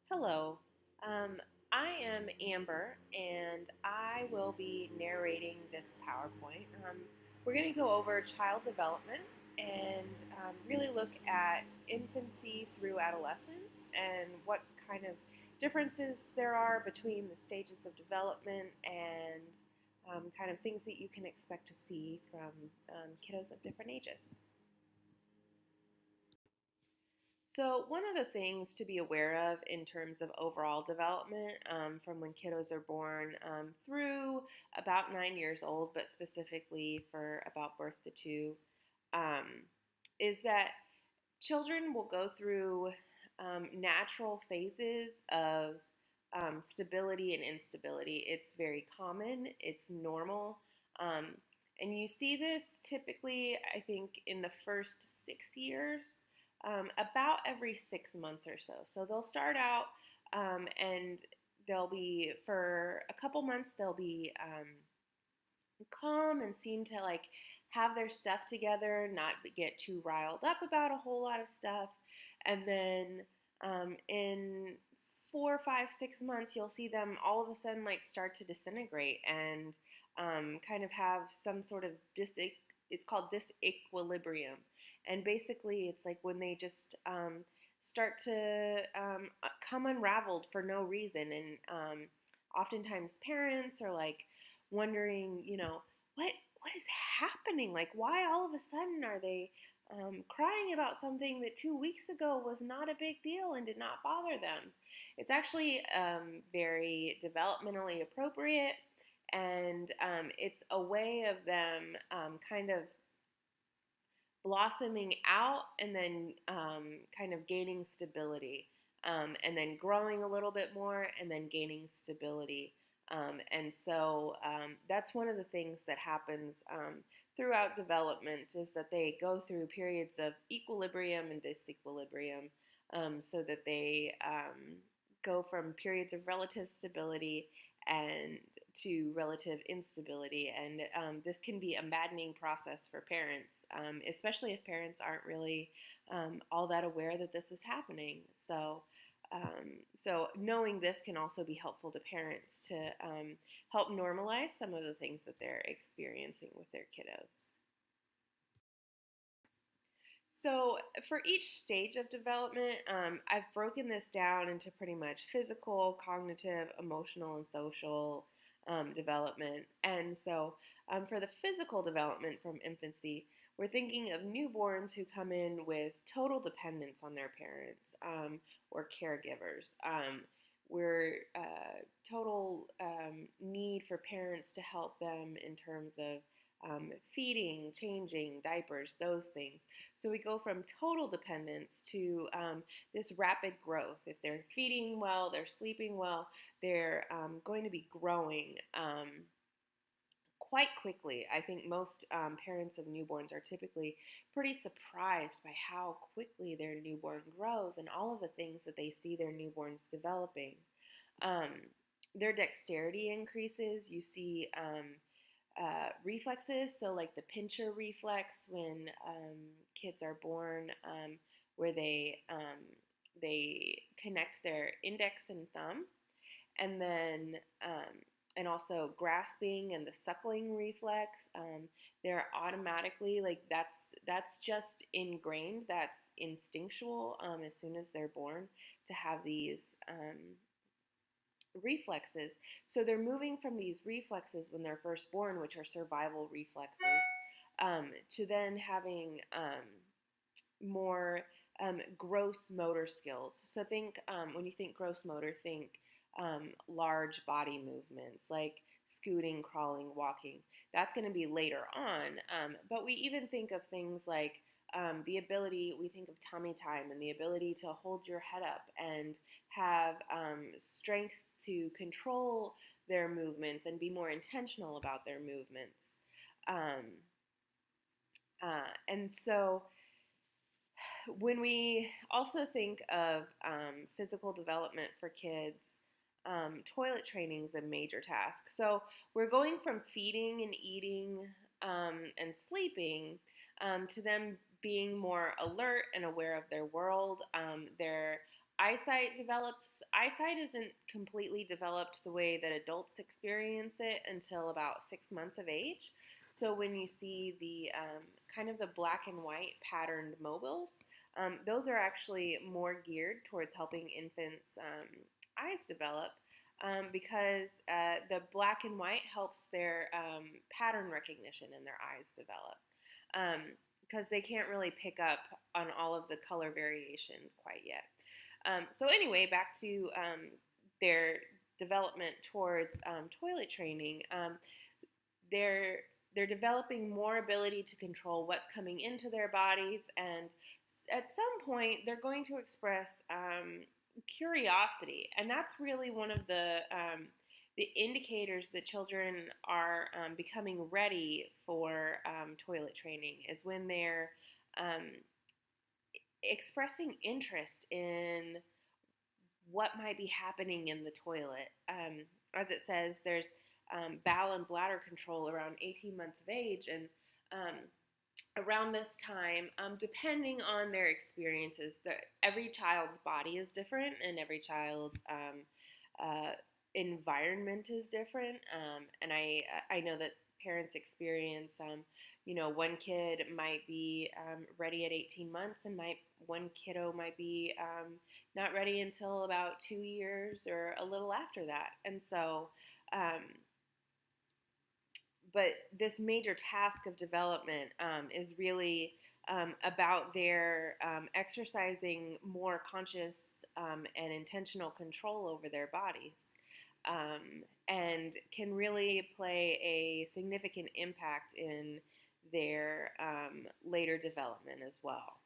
Hello, um, I am Amber and I will be narrating this PowerPoint. We're going to go over child development and really look at infancy through adolescence and what kind of differences there are between the stages of development and kind of things that you can expect to see from kiddos of different ages. So, one of the things to be aware of in terms of overall development from when kiddos are born through about 9 years old, but specifically for about birth to two, um, is that children will go through natural phases of stability and instability. It's very common, it's normal. Um, and you see this typically, I think, in the first 6 years, about every 6 months or so. So they'll start out and they'll be, for a couple months, they'll be calm and seem to like have their stuff together, not get too riled up about a whole lot of stuff. And then in 4, 5, 6 months, you'll see them all of a sudden like start to disintegrate and kind of have some sort of it's called disequilibrium. And basically, it's like when they just start to come unraveled for no reason. And oftentimes, parents are like wondering, what is happening? Like, why all of a sudden are they crying about something that 2 weeks ago was not a big deal and did not bother them? It's actually very developmentally appropriate, and it's a way of them kind of blossoming out and then kind of gaining stability, and then growing a little bit more and then gaining stability. And so that's one of the things that happens throughout development is that they go through periods of equilibrium and disequilibrium, so that they go from periods of relative stability and to relative instability. And this can be a maddening process for parents, especially if parents aren't really all that aware that this is happening. So knowing this can also be helpful to parents to help normalize some of the things that they're experiencing with their kiddos. So for each stage of development, I've broken this down into pretty much physical, cognitive, emotional, and social development. And so for the physical development from infancy, we're thinking of newborns who come in with total dependence on their parents or caregivers. We're total need for parents to help them in terms of feeding, changing, diapers, those things. So we go from total dependence to this rapid growth. If they're feeding well, they're sleeping well, they're going to be growing quite quickly. I think most parents of newborns are typically pretty surprised by how quickly their newborn grows and all of the things that they see their newborns developing. Um, their dexterity increases. You see reflexes, so like the pincher reflex when kids are born, where they connect their index and thumb, and then and also grasping and the suckling reflex. They're automatically like that's just ingrained. That's instinctual as soon as they're born to have these reflexes. So they're moving from these reflexes when they're first born, which are survival reflexes, to then having more gross motor skills. So think when you think gross motor, think large body movements like scooting, crawling, walking. That's going to be later on. But we even think of things like the ability, we think of tummy time and the ability to hold your head up and have strength to control their movements and be more intentional about their movements. And so when we also think of physical development for kids, toilet training is a major task. So we're going from feeding and eating and sleeping to them being more alert and aware of their world. They're eyesight isn't completely developed the way that adults experience it until about 6 months of age. So when you see the kind of the black and white patterned mobiles, those are actually more geared towards helping infants' eyes develop, because the black and white helps their pattern recognition in their eyes develop. Because they can't really pick up on all of the color variations quite yet. So anyway, back to their development towards toilet training. They're they're developing more ability to control what's coming into their bodies, and at some point they're going to express curiosity, and that's really one of the indicators that children are becoming ready for toilet training is when they're um, expressing interest in what might be happening in the toilet. As it says, there's bowel and bladder control around 18 months of age, and around this time, depending on their experiences, every child's body is different, and every child's environment is different. And I know that parents experience, one kid might be ready at 18 months, and one kiddo might be not ready until about 2 years or a little after that. And so, but this major task of development is really about their exercising more conscious and intentional control over their bodies, and can really play a significant impact in their later development as well.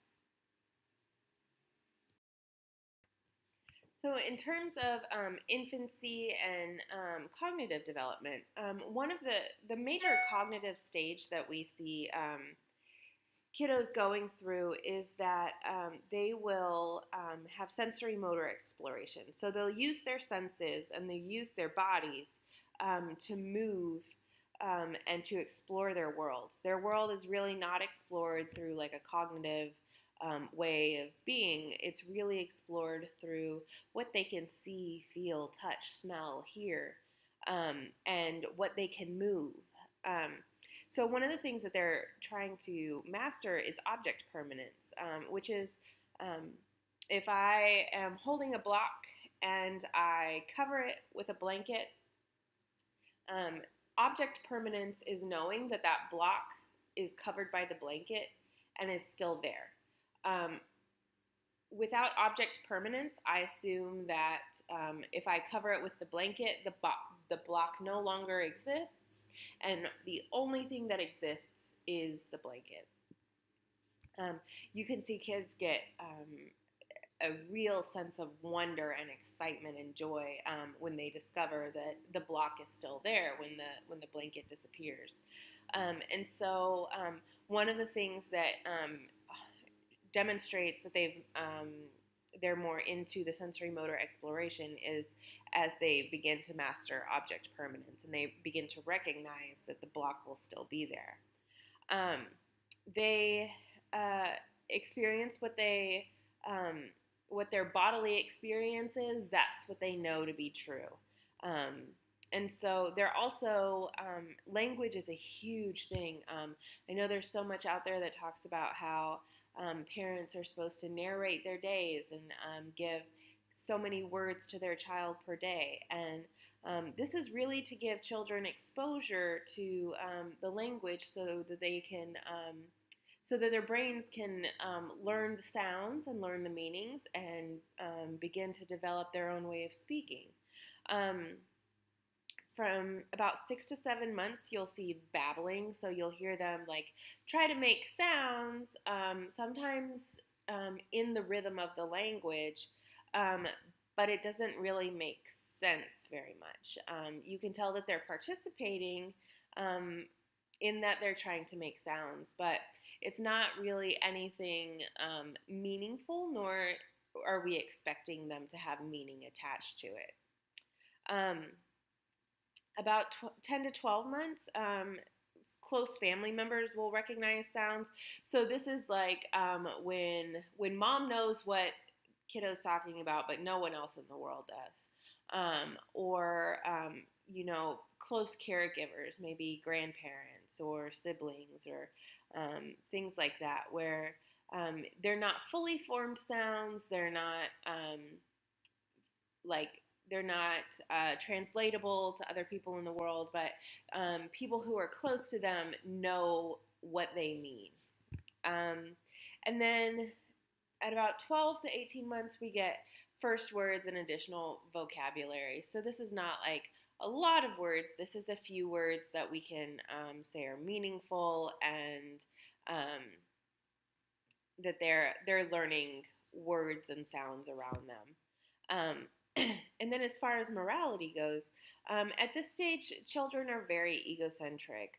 So, in terms of infancy and cognitive development, one of the major cognitive stage that we see kiddos going through is that they will have sensory motor exploration. So, they'll use their senses and they use their bodies to move and to explore their worlds. Their world is really not explored through like a cognitive way of being. It's really explored through what they can see, feel, touch, smell, hear, and what they can move. So one of the things that they're trying to master is object permanence, which is if I am holding a block and I cover it with a blanket, object permanence is knowing that that block is covered by the blanket and is still there. Without object permanence, I assume that if I cover it with the blanket, the block no longer exists, and the only thing that exists is the blanket. You can see kids get a real sense of wonder and excitement and joy when they discover that the block is still there when the blanket disappears. And so one of the things that demonstrates that they're more into the sensory motor exploration is as they begin to master object permanence and they begin to recognize that the block will still be there. They experience what their bodily experience is. That's what they know to be true. And so they're also, language is a huge thing. I know there's so much out there that talks about how parents are supposed to narrate their days and give so many words to their child per day. And this is really to give children exposure to the language so that they can, so that their brains can learn the sounds and learn the meanings and begin to develop their own way of speaking. From about 6 to 7 months, you'll see babbling. So you'll hear them like try to make sounds, sometimes in the rhythm of the language, but it doesn't really make sense very much. You can tell that they're participating in that they're trying to make sounds, but it's not really anything meaningful, nor are we expecting them to have meaning attached to it. About 10 to 12 months, close family members will recognize sounds. So this is like when mom knows what kiddos talking about, but no one else in the world does. Or close caregivers, maybe grandparents or siblings or things like that, where they're not fully formed sounds. They're not like they're not translatable to other people in the world, but people who are close to them know what they mean. And then at about 12 to 18 months, we get first words and additional vocabulary. So this is not like a lot of words. This is a few words that we can say are meaningful, and that they're learning words and sounds around them. And then as far as morality goes, at this stage, children are very egocentric.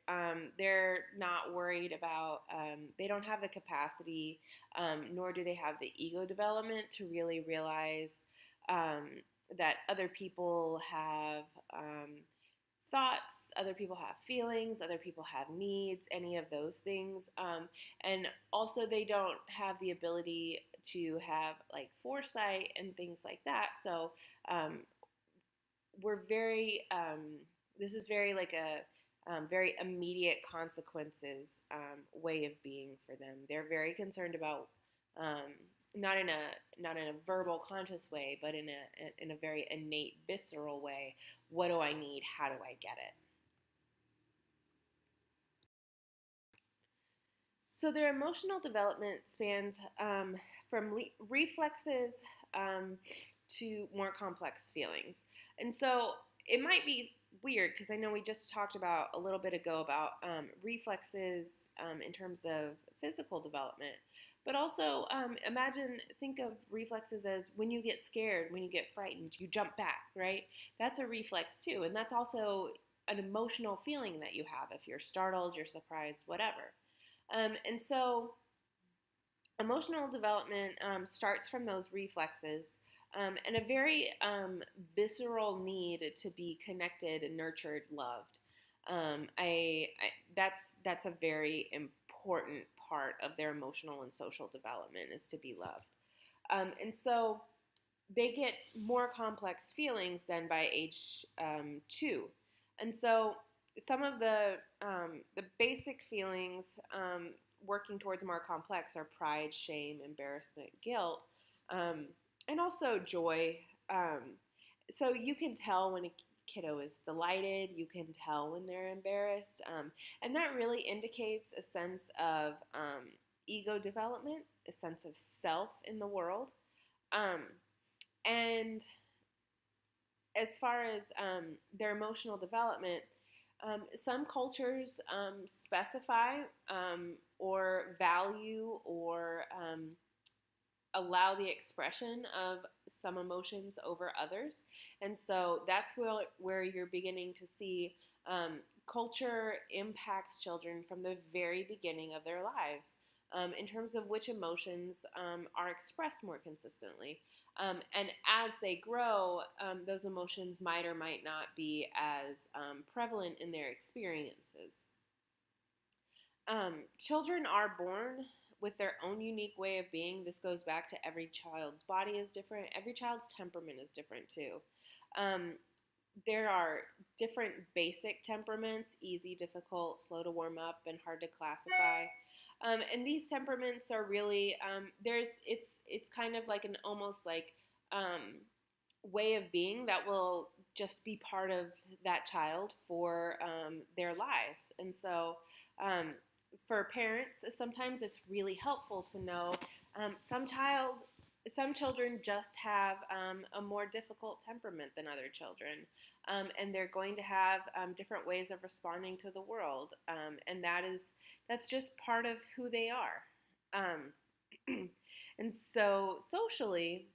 They're not worried about, they don't have the capacity, nor do they have the ego development to really realize that other people have thoughts, other people have feelings, other people have needs, any of those things. And also they don't have the ability to have like foresight and things like that. So we're very, this is very like a very immediate consequences way of being for them. They're very concerned about not in a verbal conscious way, but in a very innate visceral way. What do I need? How do I get it? So their emotional development spans from reflexes to more complex feelings. And so it might be weird because I know we just talked about a little bit ago about reflexes in terms of physical development. But also think of reflexes as when you get scared, when you get frightened, you jump back, right? That's a reflex too. And that's also an emotional feeling that you have if you're startled, you're surprised, whatever. And so emotional development starts from those reflexes and a very visceral need to be connected, nurtured, loved. That's a very important part of their emotional and social development, is to be loved. And so they get more complex feelings than by age 2. And so some of the basic feelings working towards more complex are pride, shame, embarrassment, guilt, and also joy. So you can tell when a kiddo is delighted, you can tell when they're embarrassed, and that really indicates a sense of ego development, a sense of self in the world. And as far as their emotional development, some cultures specify or value or allow the expression of some emotions over others. And so that's where you're beginning to see culture impacts children from the very beginning of their lives in terms of which emotions are expressed more consistently. And as they grow, those emotions might or might not be as prevalent in their experiences. Children are born with their own unique way of being. This goes back to every child's body is different. Every child's temperament is different too. There are different basic temperaments: easy, difficult, slow to warm up, and hard to classify. And these temperaments are really it's kind of like an almost like way of being that will just be part of that child for their lives. And so for parents, sometimes it's really helpful to know some children just have a more difficult temperament than other children, and they're going to have different ways of responding to the world, and that's just part of who they are. And so socially,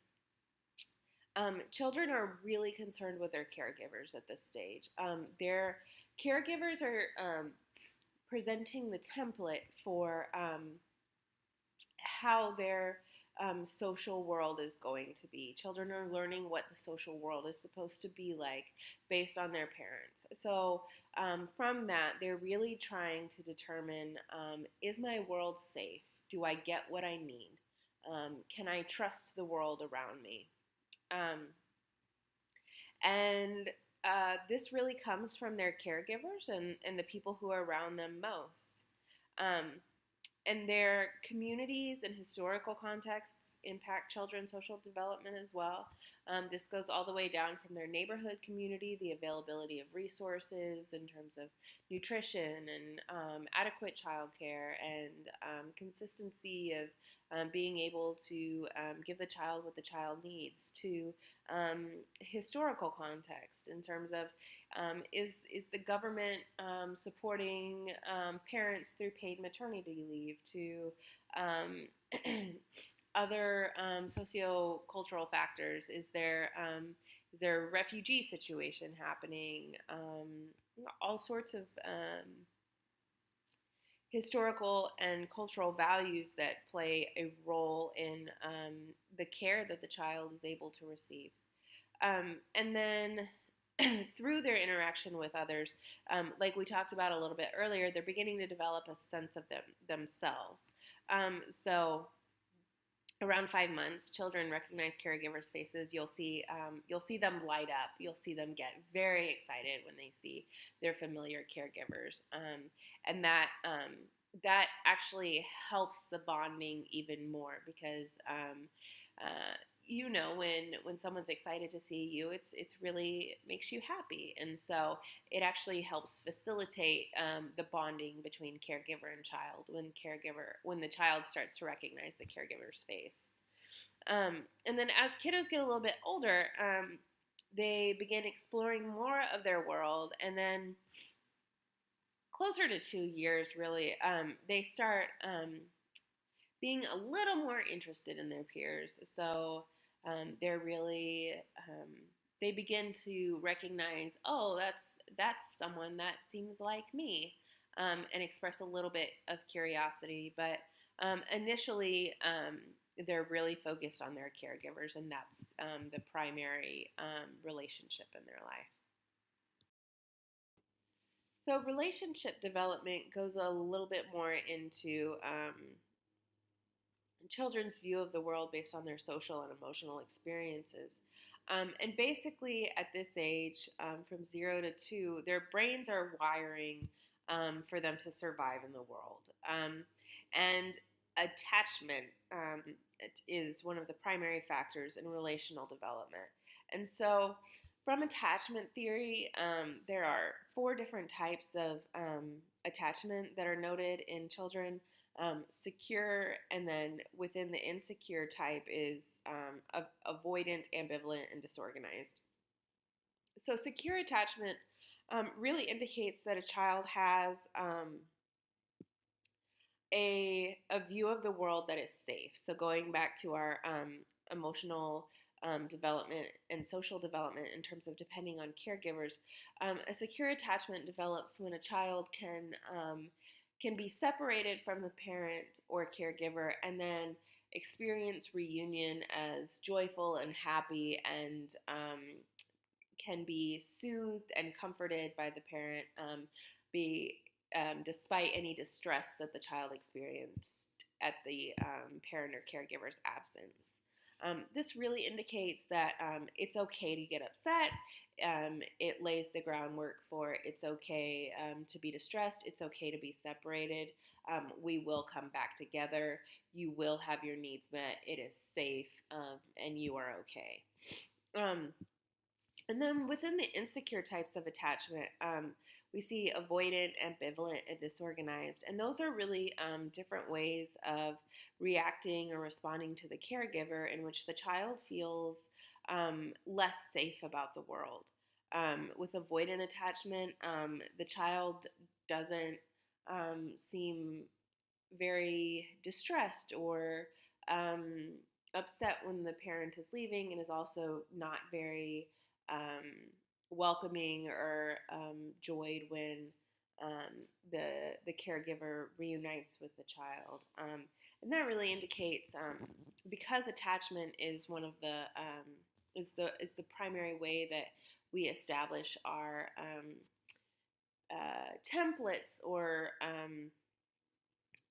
children are really concerned with their caregivers at this stage. Their caregivers are presenting the template for how their social world is going to be. Children are learning what the social world is supposed to be like based on their parents. So from that, they're really trying to determine, is my world safe? Do I get what I need? Can I trust the world around me? Um, and this really comes from their caregivers and the people who are around them most. Um, and their communities and historical contexts impact children's social development as well. This goes all the way down from their neighborhood community, the availability of resources in terms of nutrition and adequate childcare and consistency of being able to give the child what the child needs, to historical context in terms of is the government supporting parents through paid maternity leave, to other socio-cultural factors? Is there a refugee situation happening? All sorts of historical and cultural values that play a role in the care that the child is able to receive. And then through their interaction with others, like we talked about a little bit earlier, they're beginning to develop a sense of themselves. So around 5 months, children recognize caregivers' faces. You'll see them light up. You'll see them get very excited when they see their familiar caregivers, and that actually helps the bonding even more because when someone's excited to see you, it's really makes you happy, and so it actually helps facilitate the bonding between caregiver and child when the child starts to recognize the caregiver's face. And then as kiddos get a little bit older, they begin exploring more of their world, and then closer to 2 years, really, they start being a little more interested in their peers. So they're really they begin to recognize, oh, that's someone that seems like me, and express a little bit of curiosity. But initially, they're really focused on their caregivers, and that's the primary relationship in their life. So relationship development goes a little bit more into children's view of the world based on their social and emotional experiences. And basically, at this age, from 0 to 2, their brains are wiring for them to survive in the world. And attachment is one of the primary factors in relational development. And so, from attachment theory, there are 4 different types of attachment that are noted in children. Secure, and then within the insecure type is avoidant, ambivalent, and disorganized. So, secure attachment really indicates that a child has a view of the world that is safe. So, going back to our emotional development and social development in terms of depending on caregivers, a secure attachment develops when a child can be separated from the parent or caregiver and then experience reunion as joyful and happy, and can be soothed and comforted by the parent, despite any distress that the child experienced at the parent or caregiver's absence. This really indicates that it's okay to get upset. It lays the groundwork for it's okay to be distressed. It's okay to be separated. We will come back together. You will have your needs met. It is safe, and you are okay. And then within the insecure types of attachment, we see avoidant, ambivalent, and disorganized. And those are really different ways of reacting or responding to the caregiver in which the child feels less safe about the world. With avoidant attachment, the child doesn't seem very distressed or upset when the parent is leaving, and is also not very welcoming or joyed when the caregiver reunites with the child. And that really indicates, because attachment is one of the is the primary way that we establish our templates or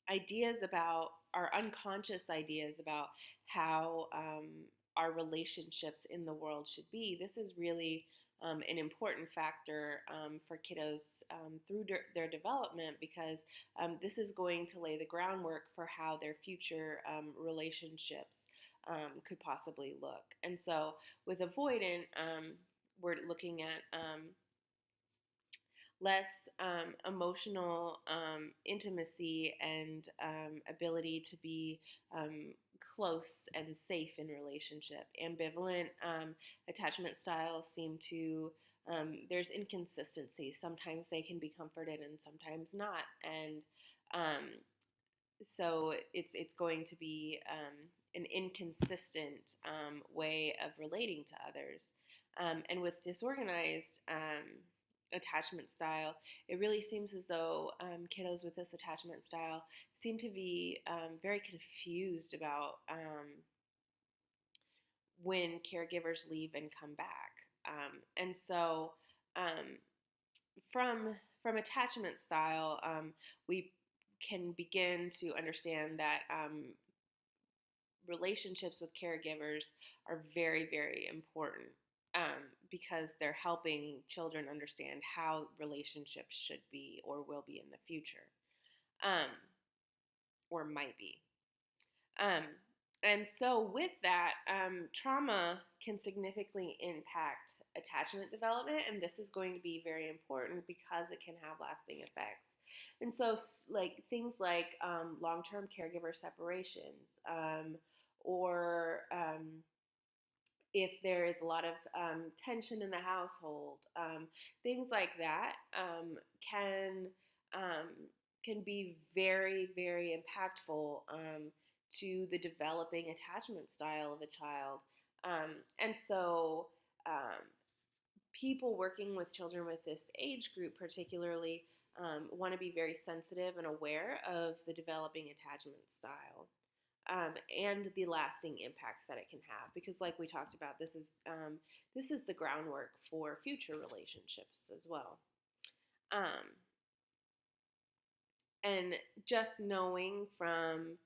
ideas about our unconscious ideas about how our relationships in the world should be, this is really an important factor for kiddos through their development, because this is going to lay the groundwork for how their future relationships could possibly look. And so with avoidant, we're looking at less emotional intimacy and ability to be close and safe in relationship. Ambivalent attachment styles seem to there's inconsistency. Sometimes they can be comforted and sometimes not, and so it's going to be an inconsistent way of relating to others. And with disorganized attachment style, it really seems as though kiddos with this attachment style seem to be very confused about when caregivers leave and come back. And so um, from attachment style, we can begin to understand that relationships with caregivers are very, very important because they're helping children understand how relationships should be or will be in the future, um, or might be. Um, and so, with that, trauma can significantly impact attachment development, and this is going to be very important because it can have lasting effects. And so, like things like long-term caregiver separations, or if there is a lot of tension in the household, things like that um, can be very, very impactful to the developing attachment style of a child. And so, people working with children with this age group, particularly, want to be very sensitive and aware of the developing attachment style. And the lasting impacts that it can have, because, like we talked about, this is the groundwork for future relationships as well. Um, and just knowing from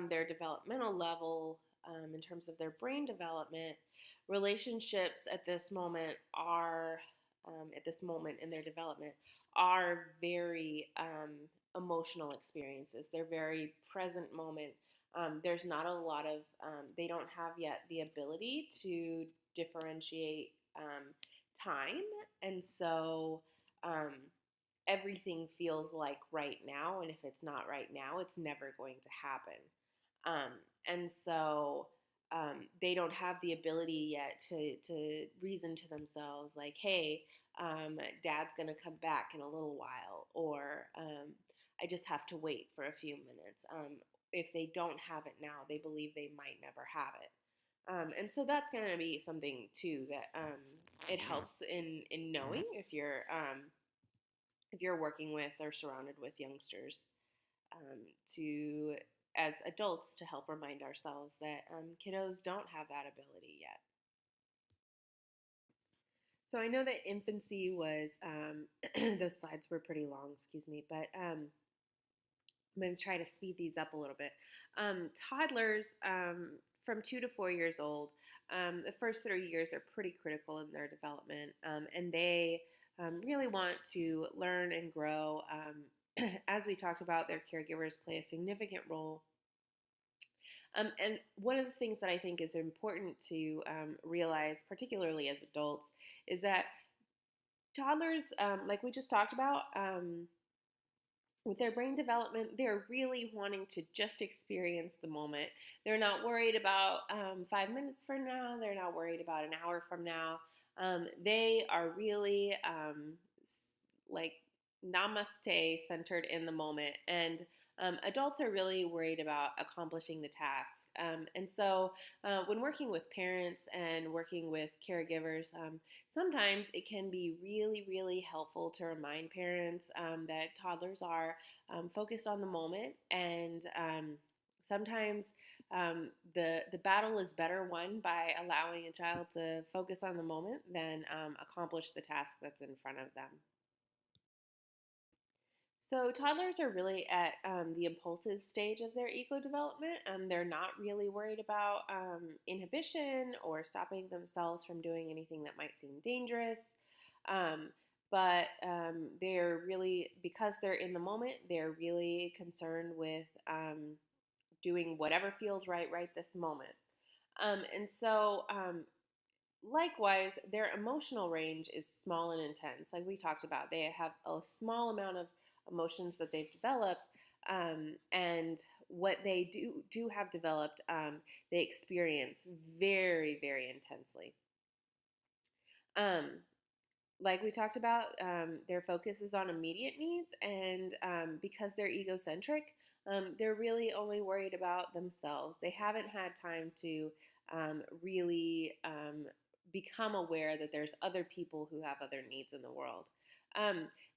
their developmental level, in terms of their brain development, relationships at this moment in their development are very emotional experiences. They're very present moment. There's not a lot of, they don't have yet the ability to differentiate time. And so um, everything feels like right now. And if it's not right now, it's never going to happen. And so they don't have the ability yet to reason to themselves, like, hey, dad's going to come back in a little while, or I just have to wait for a few minutes. If they don't have it now, they believe they might never have it. And so that's going to be something, too, that it helps in knowing if you're working with or surrounded with youngsters, to as adults, to help remind ourselves that kiddos don't have that ability yet. So I know that infancy was, those slides were pretty long, excuse me, but I'm going to try to speed these up a little bit. Toddlers from 2 to 4 years old, the first 3 years are pretty critical in their development, and they really want to learn and grow. As we talked about, their caregivers play a significant role. And one of the things that I think is important to realize, particularly as adults, is that toddlers, like we just talked about, with their brain development, they're really wanting to just experience the moment. They're not worried about 5 minutes from now. They're not worried about an hour from now. They are really like namaste, centered in the moment. And adults are really worried about accomplishing the task. And so when working with parents and working with caregivers, sometimes it can be really, really helpful to remind parents that toddlers are focused on the moment, and sometimes the battle is better won by allowing a child to focus on the moment than accomplish the task that's in front of them. So toddlers are really at the impulsive stage of their ego development. They're not really worried about inhibition or stopping themselves from doing anything that might seem dangerous. Um, but they're really, because they're in the moment, they're really concerned with doing whatever feels right this moment. And so likewise, their emotional range is small and intense. Like we talked about, they have a small amount of emotions that they've developed, and what they do have developed, they experience very, very intensely. Um, like we talked about, their focus is on immediate needs, and because they're egocentric, they're really only worried about themselves. They haven't had time to really become aware that there's other people who have other needs in the world.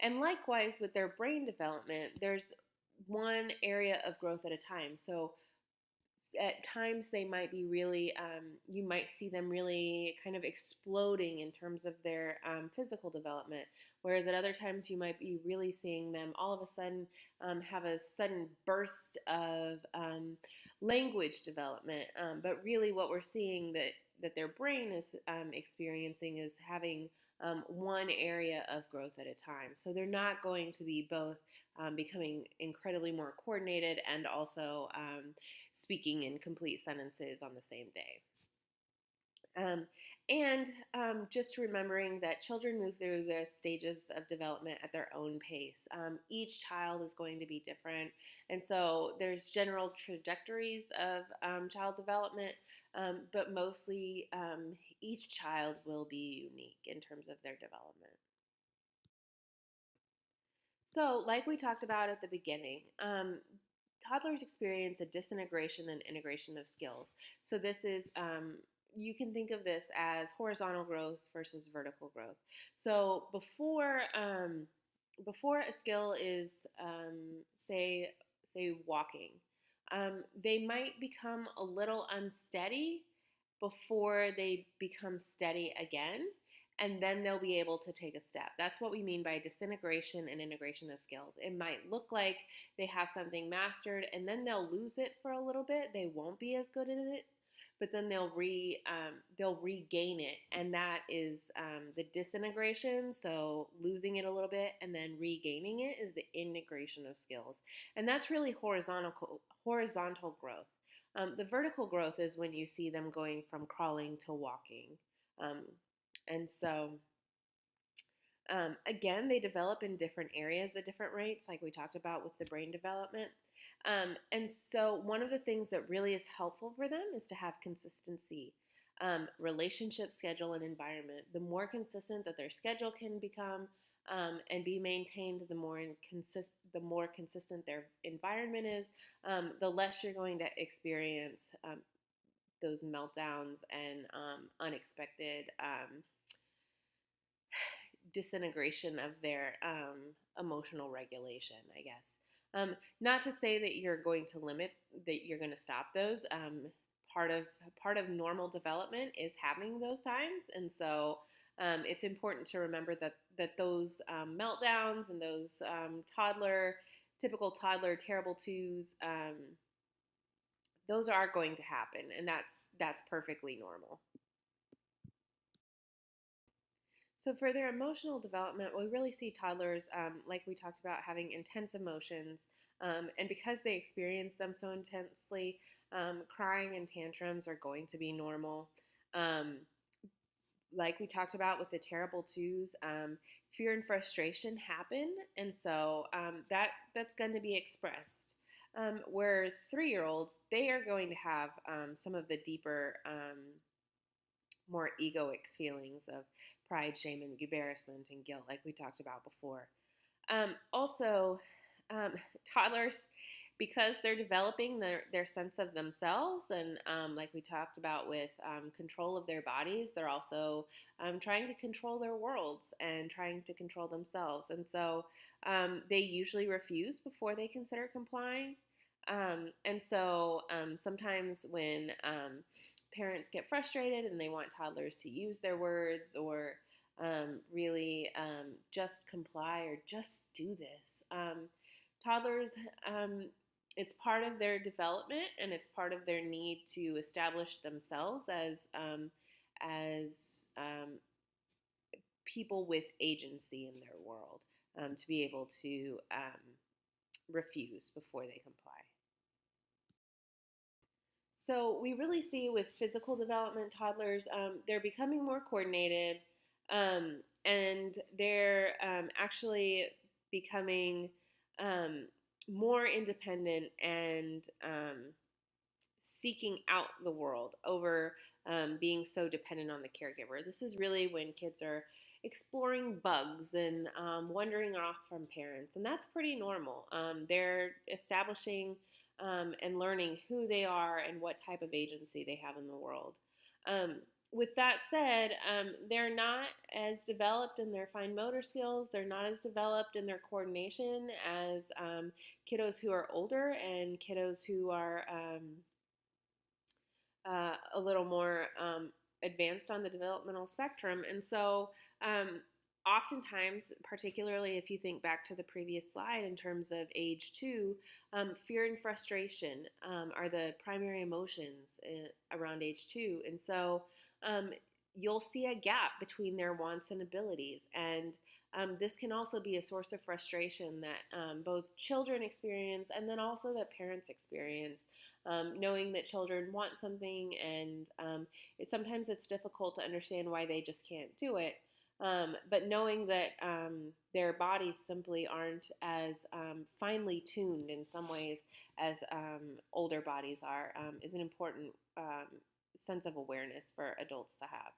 And likewise, with their brain development, there's one area of growth at a time. So at times they might be really, you might see them really kind of exploding in terms of their physical development, whereas at other times you might be really seeing them all of a sudden have a sudden burst of language development. But really what we're seeing that their brain is experiencing is having one area of growth at a time. So they're not going to be both becoming incredibly more coordinated and also speaking in complete sentences on the same day. And just remembering that children move through the stages of development at their own pace. Each child is going to be different, and so there's general trajectories of child development, but mostly each child will be unique in terms of their development. So, like we talked about at the beginning, toddlers experience a disintegration and integration of skills. So, this is, you can think of this as horizontal growth versus vertical growth. So, before a skill is, say, walking, they might become a little unsteady before they become steady again, and then they'll be able to take a step. That's what we mean by disintegration and integration of skills. It might look like they have something mastered, and then they'll lose it for a little bit. They won't be as good at it, but then they'll regain it, and that is the disintegration. So losing it a little bit and then regaining it is the integration of skills, and that's really horizontal growth. The vertical growth is when you see them going from crawling to walking. Um, and so, again, they develop in different areas at different rates, like we talked about with the brain development. And so, one of the things that really is helpful for them is to have consistency, relationship, schedule, and environment. The more consistent that their schedule can become and be maintained, the more consistent their environment is, the less you're going to experience those meltdowns and unexpected disintegration of their emotional regulation, I guess. Not to say that you're going to limit, that you're going to stop those. Part of normal development is having those times, and so it's important to remember that those meltdowns and those typical toddler terrible twos, those are going to happen, and that's perfectly normal. So for their emotional development, we really see toddlers, like we talked about, having intense emotions, and because they experience them so intensely, crying and tantrums are going to be normal. Um, like we talked about with the terrible twos, fear and frustration happen, and so that's going to be expressed. Where 3-year-olds, they are going to have some of the deeper more egoic feelings of pride, shame, and embarrassment and guilt, like we talked about before. Also, toddlers, because they're developing their sense of themselves, and like we talked about with control of their bodies, they're also trying to control their worlds and trying to control themselves. And so they usually refuse before they consider complying. And so sometimes when parents get frustrated and they want toddlers to use their words or really just comply or just do this, Toddlers, it's part of their development and it's part of their need to establish themselves as people with agency in their world, to be able to refuse before they comply. So we really see with physical development, toddlers, they're becoming more coordinated, and they're actually becoming um, more independent and seeking out the world over being so dependent on the caregiver. This is really when kids are exploring bugs and wandering off from parents, and that's pretty normal. They're establishing and learning who they are and what type of agency they have in the world. Um, with that said, they're not as developed in their fine motor skills. They're not as developed in their coordination as kiddos who are older and kiddos who are a little more advanced on the developmental spectrum. And so, oftentimes, particularly if you think back to the previous slide in terms of age 2, fear and frustration are the primary emotions around age 2. And so, you'll see a gap between their wants and abilities. And this can also be a source of frustration that both children experience and then also that parents experience. Knowing that children want something and sometimes it's difficult to understand why they just can't do it. But knowing that their bodies simply aren't as finely tuned in some ways as older bodies are is an important sense of awareness for adults to have.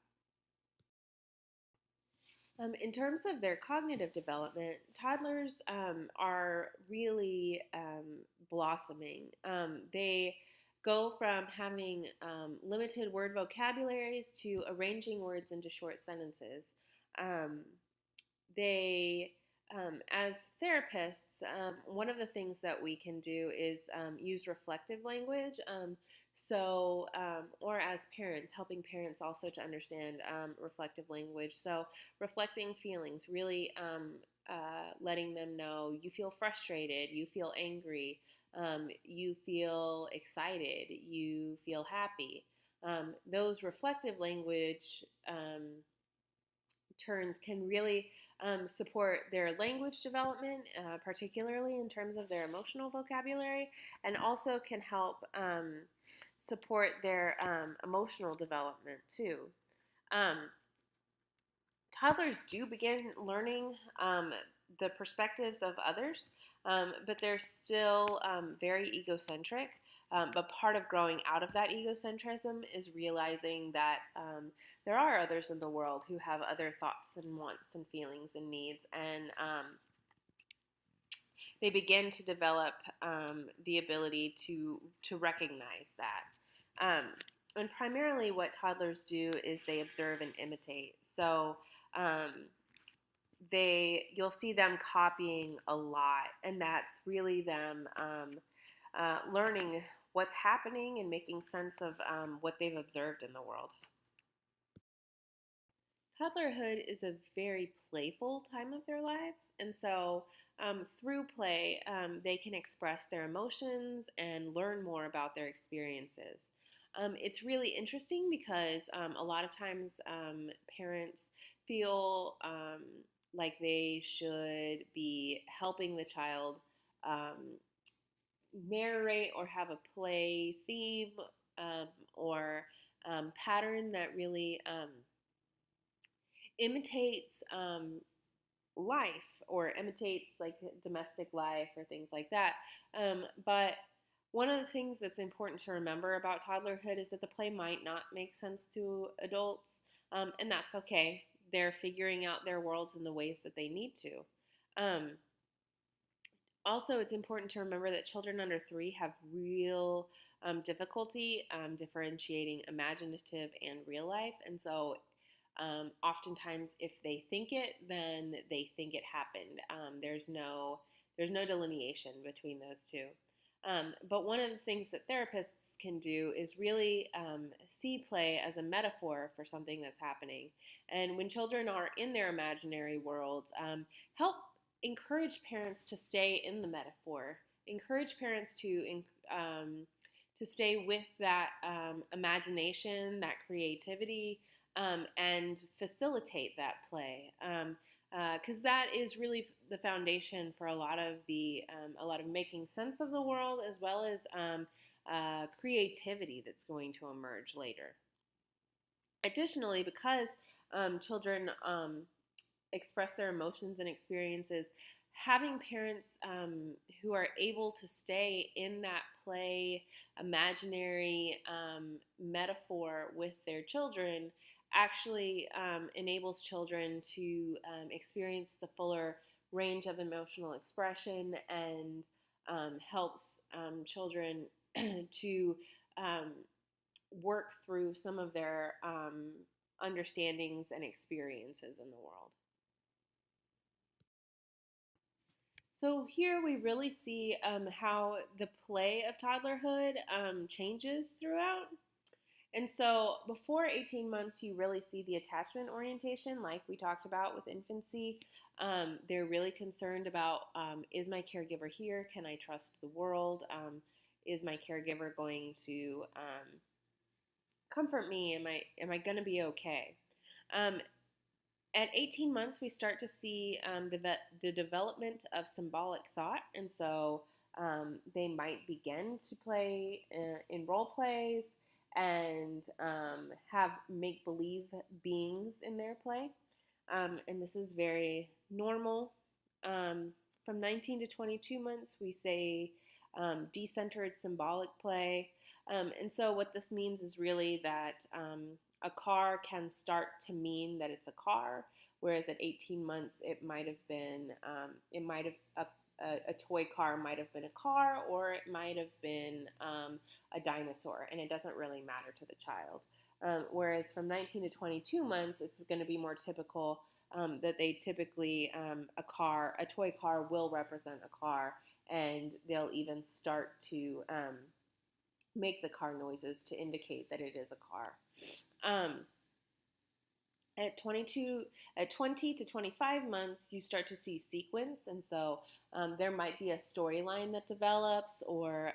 In terms of their cognitive development, toddlers are really blossoming. They go from having limited word vocabularies to arranging words into short sentences. Um, they, as therapists, one of the things that we can do is use reflective language. Or as parents, helping parents also to understand reflective language. So, reflecting feelings, really letting them know you feel frustrated, you feel angry, you feel excited, you feel happy. Those reflective language turns can really support their language development, particularly in terms of their emotional vocabulary, and also can help support their emotional development too. Um, Toddlers do begin learning the perspectives of others, but they're still very egocentric. But part of growing out of that egocentrism is realizing that there are others in the world who have other thoughts and wants and feelings and needs, and they begin to develop the ability to recognize that. And primarily, what toddlers do is they observe and imitate. So you'll see them copying a lot, and that's really them learning what's happening and making sense of what they've observed in the world. Toddlerhood is a very playful time of their lives, and so through play, they can express their emotions and learn more about their experiences. It's really interesting because a lot of times parents feel like they should be helping the child narrate or have a play theme or pattern that really imitates life or imitates like domestic life or things like that. But one of the things that's important to remember about toddlerhood is that the play might not make sense to adults, and that's okay. They're figuring out their worlds in the ways that they need to. Also, it's important to remember that children under 3 have real difficulty differentiating imaginative and real life, and so oftentimes, if they think it, then they think it happened. There's no delineation between those two. But one of the things that therapists can do is really see play as a metaphor for something that's happening. And when children are in their imaginary worlds, help encourage parents to stay in the metaphor, encourage parents to stay with that imagination, that creativity, and facilitate that play. Because that is really the foundation for a lot of making sense of the world, as well as creativity that's going to emerge later. Additionally, because children express their emotions and experiences, having parents who are able to stay in that play, imaginary metaphor with their children actually enables children to experience the fuller range of emotional expression and helps children to um, work through some of their understandings and experiences in the world. So here we really see how the play of toddlerhood changes throughout. And so before 18 months, you really see the attachment orientation, like we talked about with infancy. They're really concerned about, is my caregiver here? Can I trust the world? Is my caregiver going to comfort me? Am I going to be okay? Um, at 18 months, we start to see the development of symbolic thought, and so they might begin to play in role plays and have make believe beings in their play. And this is very normal. From 19 to 22 months, we say decentered symbolic play. And so, what this means is really that a car can start to mean that it's a car, whereas at 18 months, a toy car might have been a car, or it might have been a dinosaur, and it doesn't really matter to the child. Whereas from 19 to 22 months, it's going to be more typical that they typically, a toy car will represent a car, and they'll even start to make the car noises to indicate that it is a car. Um, at 20 to 25 months, you start to see sequence, and so there might be a storyline that develops, or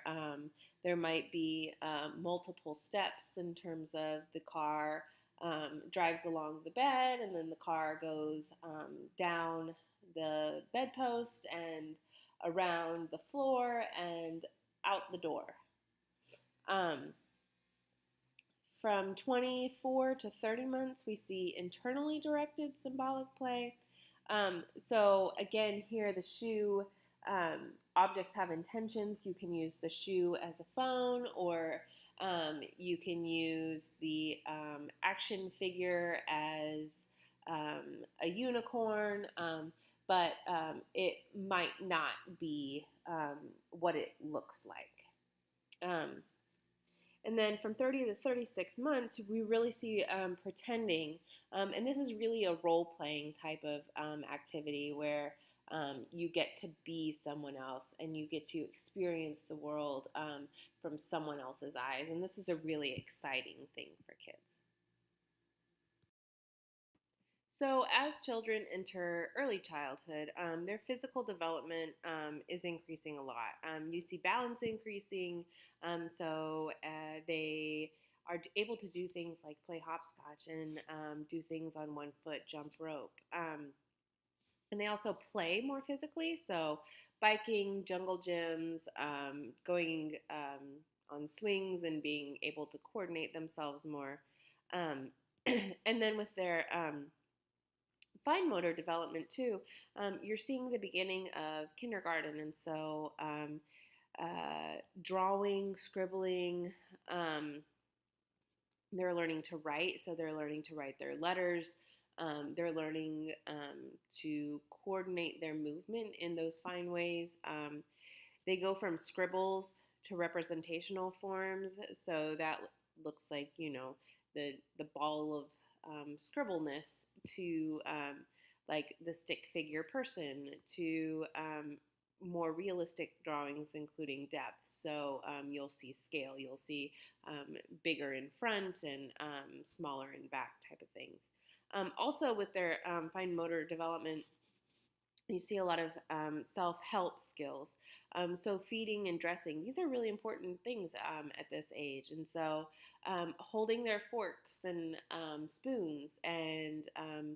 there might be multiple steps in terms of the car drives along the bed, and then the car goes down the bedpost and around the floor and out the door. Um, from 24 to 30 months, we see internally directed symbolic play. So again, here the shoe, objects have intentions. You can use the shoe as a phone, or you can use the action figure as a unicorn, but it might not be what it looks like. And then from 30 to 36 months, we really see pretending. And this is really a role playing type of activity where you get to be someone else and you get to experience the world from someone else's eyes. And this is a really exciting thing for kids. So, as children enter early childhood, their physical development is increasing a lot. You see balance increasing, they are able to do things like play hopscotch and do things on one foot, jump rope. And they also play more physically, so biking, jungle gyms, going on swings, and being able to coordinate themselves more. And then with their fine motor development too, you're seeing the beginning of kindergarten, and so drawing, scribbling, they're learning to write, so they're learning to write their letters. They're learning to coordinate their movement in those fine ways. They go from scribbles to representational forms, so that looks like, the ball of scribbleness to like the stick figure person to more realistic drawings, including depth. So you'll see scale, you'll see bigger in front and smaller in back type of things. Also, with their fine motor development, You see a lot of self-help skills. So feeding and dressing, these are really important things at this age. And so holding their forks and spoons and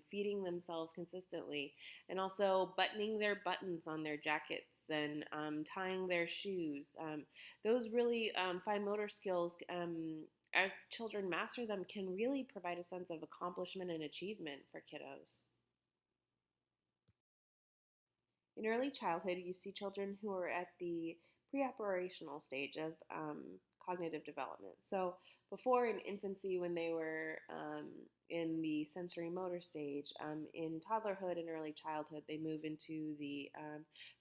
feeding themselves consistently, and also buttoning their buttons on their jackets and tying their shoes. Those really fine motor skills, as children master them, can really provide a sense of accomplishment and achievement for kiddos. In early childhood, you see children who are at the pre-operational stage of cognitive development. So before in infancy, when they were in the sensory motor stage, in toddlerhood and early childhood, they move into the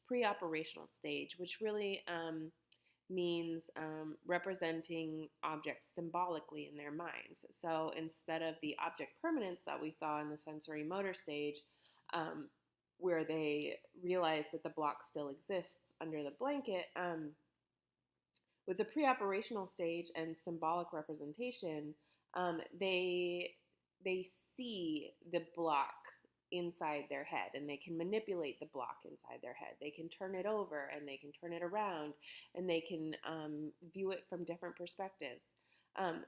pre-operational stage, which really means representing objects symbolically in their minds. So instead of the object permanence that we saw in the sensory motor stage, um, where they realize that the block still exists under the blanket, with the pre-operational stage and symbolic representation, they see the block inside their head, and they can manipulate the block inside their head. They can turn it over and they can turn it around, and they can view it from different perspectives.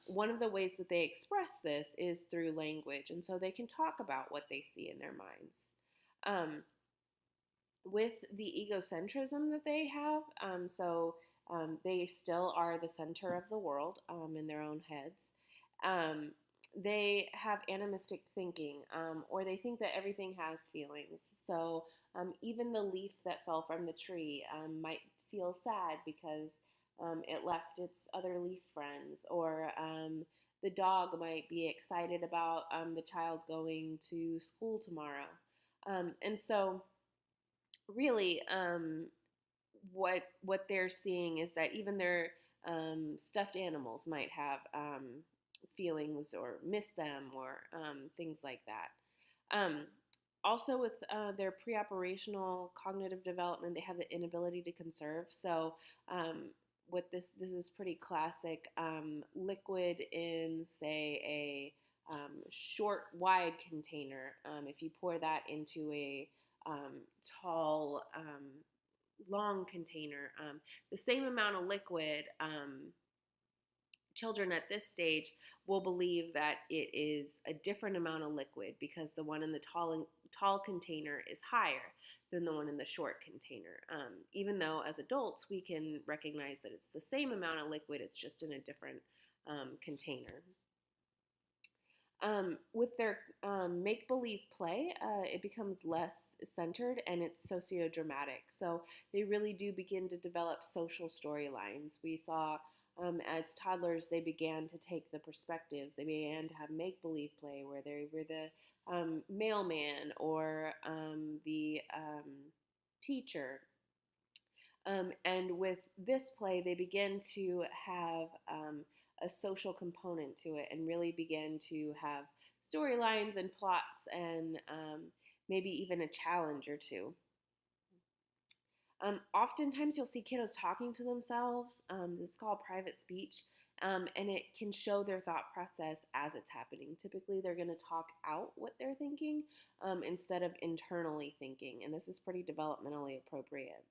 One of the ways that they express this is through language, and so they can talk about what they see in their minds. Um, with the egocentrism that they have, they still are the center of the world in their own heads. Um, they have animistic thinking, or they think that everything has feelings. So even the leaf that fell from the tree might feel sad because it left its other leaf friends, or the dog might be excited about the child going to school tomorrow. And so really, what they're seeing is that even their stuffed animals might have feelings or miss them, or things like that. Also, with their pre-operational cognitive development, they have the inability to conserve. So, what this is pretty classic. Liquid in, say, a short, wide container. If you pour that into a tall, long container, the same amount of liquid, children at this stage will believe that it is a different amount of liquid because the one in the tall container is higher than the one in the short container. Even though as adults we can recognize that it's the same amount of liquid, it's just in a different container. With their make-believe play, it becomes less centered and it's socio-dramatic. So they really do begin to develop social storylines. We saw as toddlers, they began to take the perspectives. They began to have make-believe play where they were the mailman or the teacher. And with this play, they begin to have a social component to it and really begin to have storylines and plots and maybe even a challenge or two. Oftentimes, you'll see kiddos talking to themselves. This is called private speech, and it can show their thought process as it's happening. Typically, they're going to talk out what they're thinking instead of internally thinking, and this is pretty developmentally appropriate.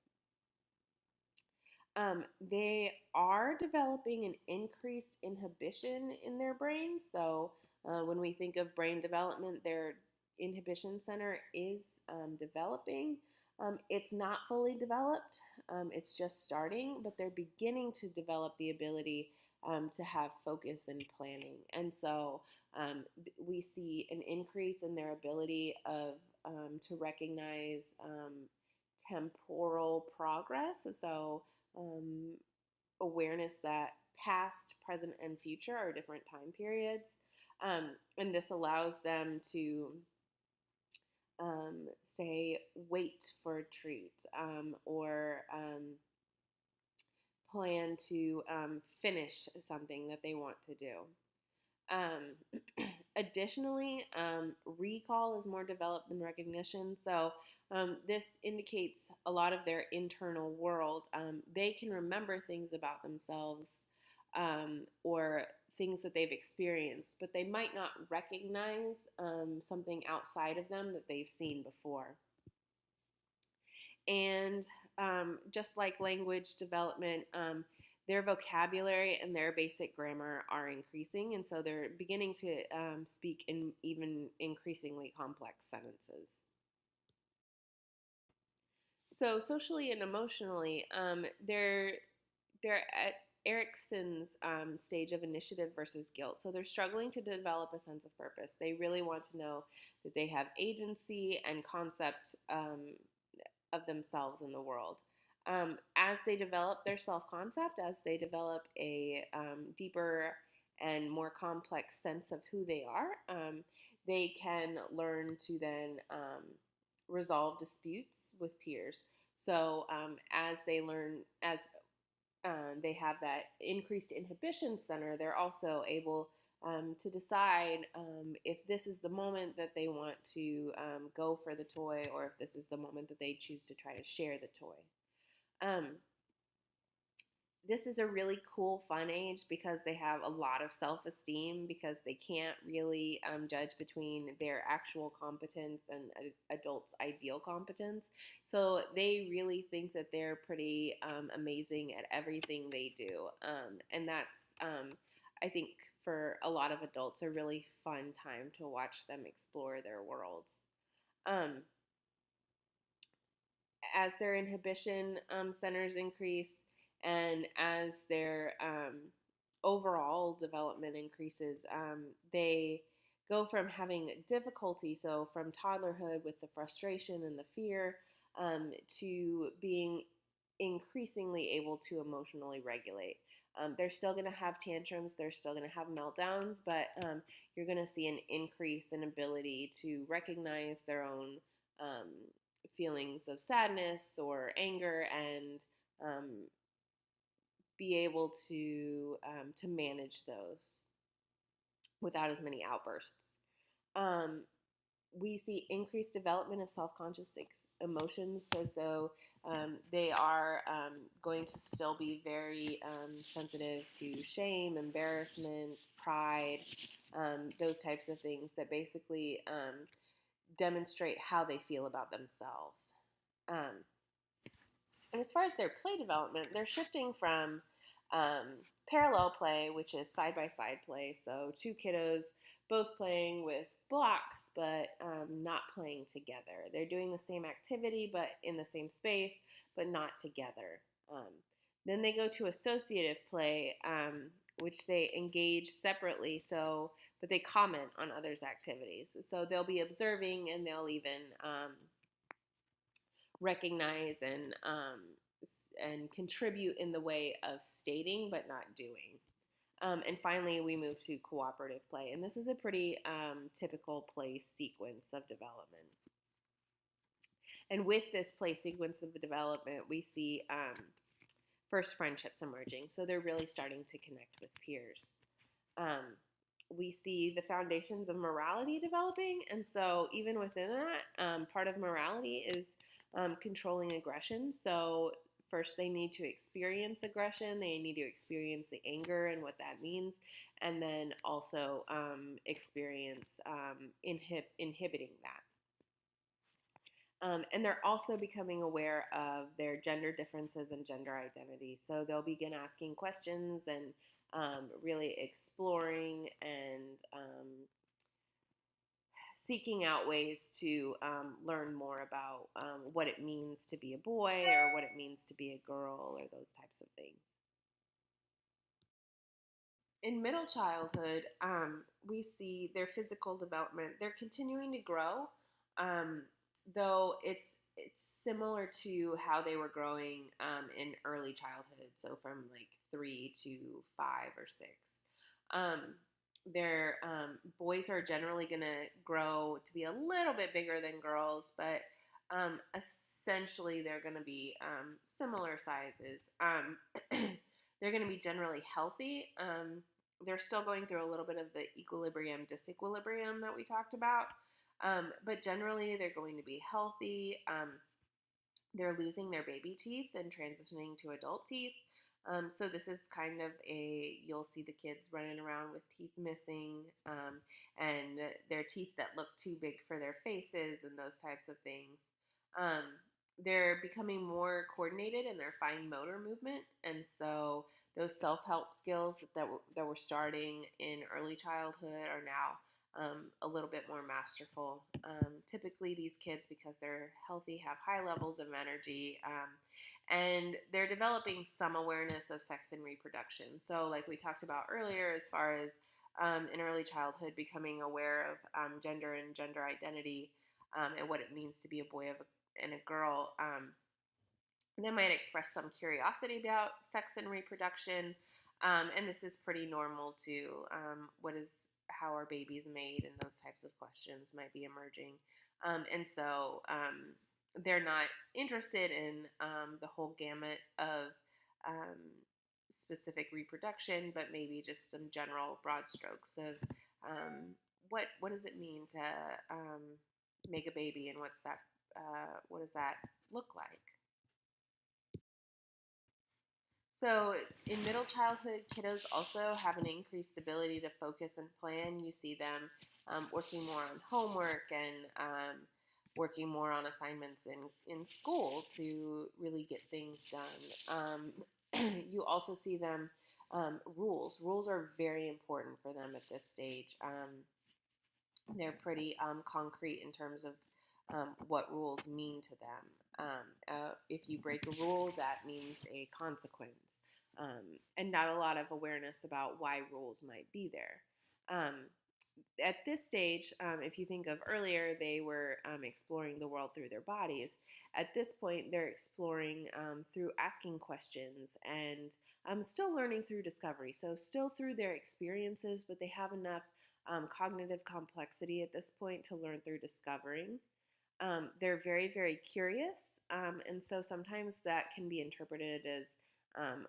They are developing an increased inhibition in their brain. So when we think of brain development, their inhibition center is developing. It's not fully developed. It's just starting, but they're beginning to develop the ability to have focus and planning. And so we see an increase in their ability of to recognize temporal progress. So awareness that past, present, and future are different time periods. And this allows them to, say, wait for a treat or plan to finish something that they want to do. Additionally, recall is more developed than recognition. So this indicates a lot of their internal world. They can remember things about themselves or things that they've experienced, but they might not recognize something outside of them that they've seen before. And just like language development, their vocabulary and their basic grammar are increasing, and so they're beginning to speak in even increasingly complex sentences. So socially and emotionally, they're at Erickson's stage of initiative versus guilt. So they're struggling to develop a sense of purpose. They really want to know that they have agency and concept of themselves in the world. As they develop their self concept, as they develop a deeper and more complex sense of who they are, they can learn to then resolve disputes with peers. So as they learn, as they have that increased inhibition center, they're also able to decide if this is the moment that they want to go for the toy, or if this is the moment that they choose to try to share the toy. Um, this is a really cool, fun age because they have a lot of self esteem, because they can't really judge between their actual competence and adults' ideal competence. So they really think that they're pretty amazing at everything they do. And that's, I think, for a lot of adults, a really fun time to watch them explore their worlds. Um, as their inhibition centers increase, and as their overall development increases, they go from having difficulty, so from toddlerhood with the frustration and the fear, to being increasingly able to emotionally regulate. They're still going to have tantrums, they're still going to have meltdowns, but you're going to see an increase in ability to recognize their own um, feelings of sadness or anger, and be able to manage those without as many outbursts. Um, we see increased development of self-conscious emotions. So they are going to still be very sensitive to shame, embarrassment, pride, those types of things that basically demonstrate how they feel about themselves. Um, and as far as their play development, they're shifting from um, parallel play, which is side by side play. So two kiddos both playing with blocks, but not playing together. They're doing the same activity, but in the same space, but not together. Um, then they go to associative play, which they engage separately. So, but they comment on others' activities. So they'll be observing, and they'll even recognize and contribute in the way of stating but not doing. And finally, we move to cooperative play, and this is a pretty typical play sequence of development. And with this play sequence of development, we see first friendships emerging. So they're really starting to connect with peers. We see the foundations of morality developing, and so even within that, part of morality is controlling aggression. So first they need to experience aggression, they need to experience the anger and what that means, and then also experience inhibiting that. And they're also becoming aware of their gender differences and gender identity. So they'll begin asking questions and really exploring and seeking out ways to learn more about what it means to be a boy, or what it means to be a girl, or those types of things. In middle childhood, we see their physical development. They're continuing to grow, though it's similar to how they were growing in early childhood. So from like 3 to 5 or 6. Their boys are generally going to grow to be a little bit bigger than girls, but essentially they're going to be similar sizes. They're going to be generally healthy. They're still going through a little bit of the equilibrium, disequilibrium that we talked about, but generally they're going to be healthy. They're losing their baby teeth and transitioning to adult teeth. So this is kind of you'll see the kids running around with teeth missing, and their teeth that look too big for their faces, and those types of things. Um, they're becoming more coordinated in their fine motor movement, and so those self-help skills that were starting in early childhood are now a little bit more masterful. Typically, these kids, because they're healthy, have high levels of energy, and they're developing some awareness of sex and reproduction. So, like we talked about earlier, as far as in early childhood, becoming aware of gender and gender identity, and what it means to be a boy and a girl. They might express some curiosity about sex and reproduction, and this is pretty normal too. What is how are babies made, and those types of questions might be emerging, and so they're not interested in the whole gamut of um, specific reproduction, but maybe just some general broad strokes of what does it mean to make a baby, and what does that look like? So, in middle childhood, kiddos also have an increased ability to focus and plan. You see them working more on homework and working more on assignments in school to really get things done. You also see them rules. Rules are very important for them at this stage. They're pretty concrete in terms of what rules mean to them. If you break a rule, that means a consequence, and not a lot of awareness about why rules might be there. At this stage, if you think of earlier, they were exploring the world through their bodies. At this point, they're exploring through asking questions and still learning through discovery. So, still through their experiences, but they have enough cognitive complexity at this point to learn through discovering. They're very, very curious, and so sometimes that can be interpreted as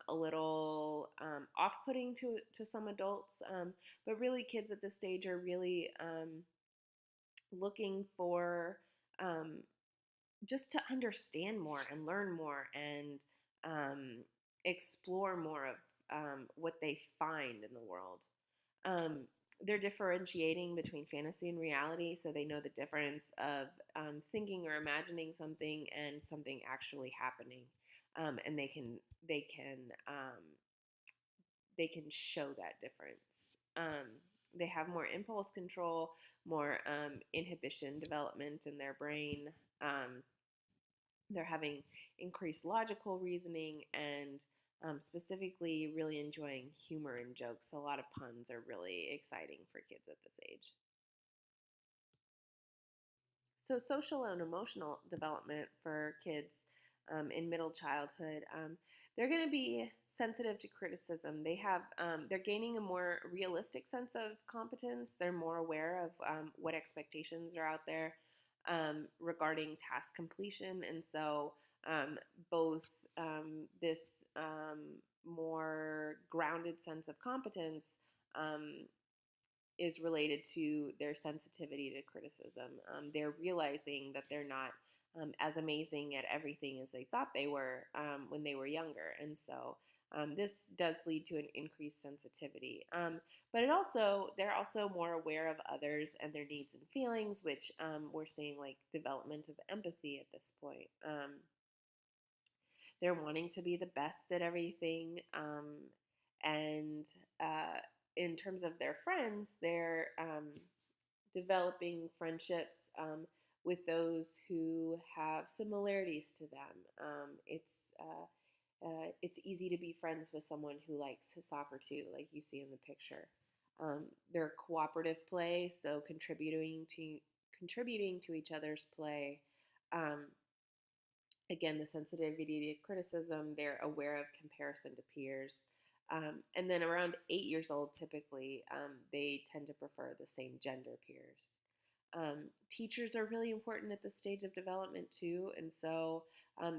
a little off-putting to some adults. But really, kids at this stage are really looking for um, just to understand more and learn more and explore more of what they find in the world. Um, they're differentiating between fantasy and reality, so they know the difference of thinking or imagining something and something actually happening, and they can um, they can show that difference. Um, they have more impulse control, more inhibition development in their brain. Um, they're having increased logical reasoning and specifically really enjoying humor and jokes. A lot of puns are really exciting for kids at this age. So, social and emotional development for kids in middle childhood, they're going to be sensitive to criticism. They're gaining a more realistic sense of competence. They're more aware of what expectations are out there regarding task completion, and so both this more grounded sense of competence um, is related to their sensitivity to criticism. They're realizing that they're not as amazing at everything as they thought they were when they were younger, and so this does lead to an increased sensitivity. But they're also more aware of others and their needs and feelings, which we're seeing like development of empathy at this point. They're wanting to be the best at everything, and in terms of their friends, they're developing friendships with those who have similarities to them. It's easy to be friends with someone who likes soccer too, like you see in the picture. They're cooperative play, so contributing to each other's play. Um, Again, the sensitivity to criticism, they're aware of comparison to peers. And then around 8 years old, typically, they tend to prefer the same gender peers. Teachers are really important at this stage of development too, and so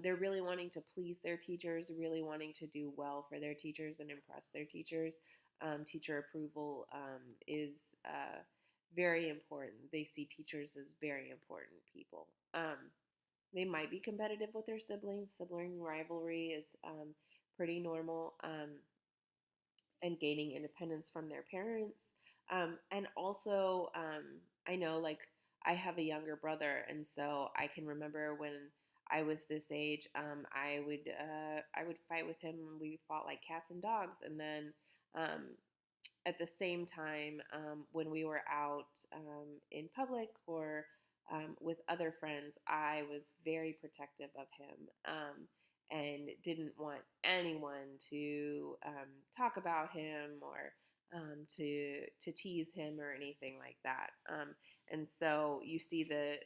they're really wanting to please their teachers, really wanting to do well for their teachers and impress their teachers. Teacher approval is very important. They see teachers as very important people. They might be competitive with their siblings. Sibling rivalry is pretty normal, and gaining independence from their parents. And also, I know like I have a younger brother, and so I can remember when I was this age, I would fight with him. We fought like cats and dogs, and then um, at the same time, when we were out in public or with other friends, I was very protective of him and didn't want anyone to talk about him or to tease him or anything like that. And so you see the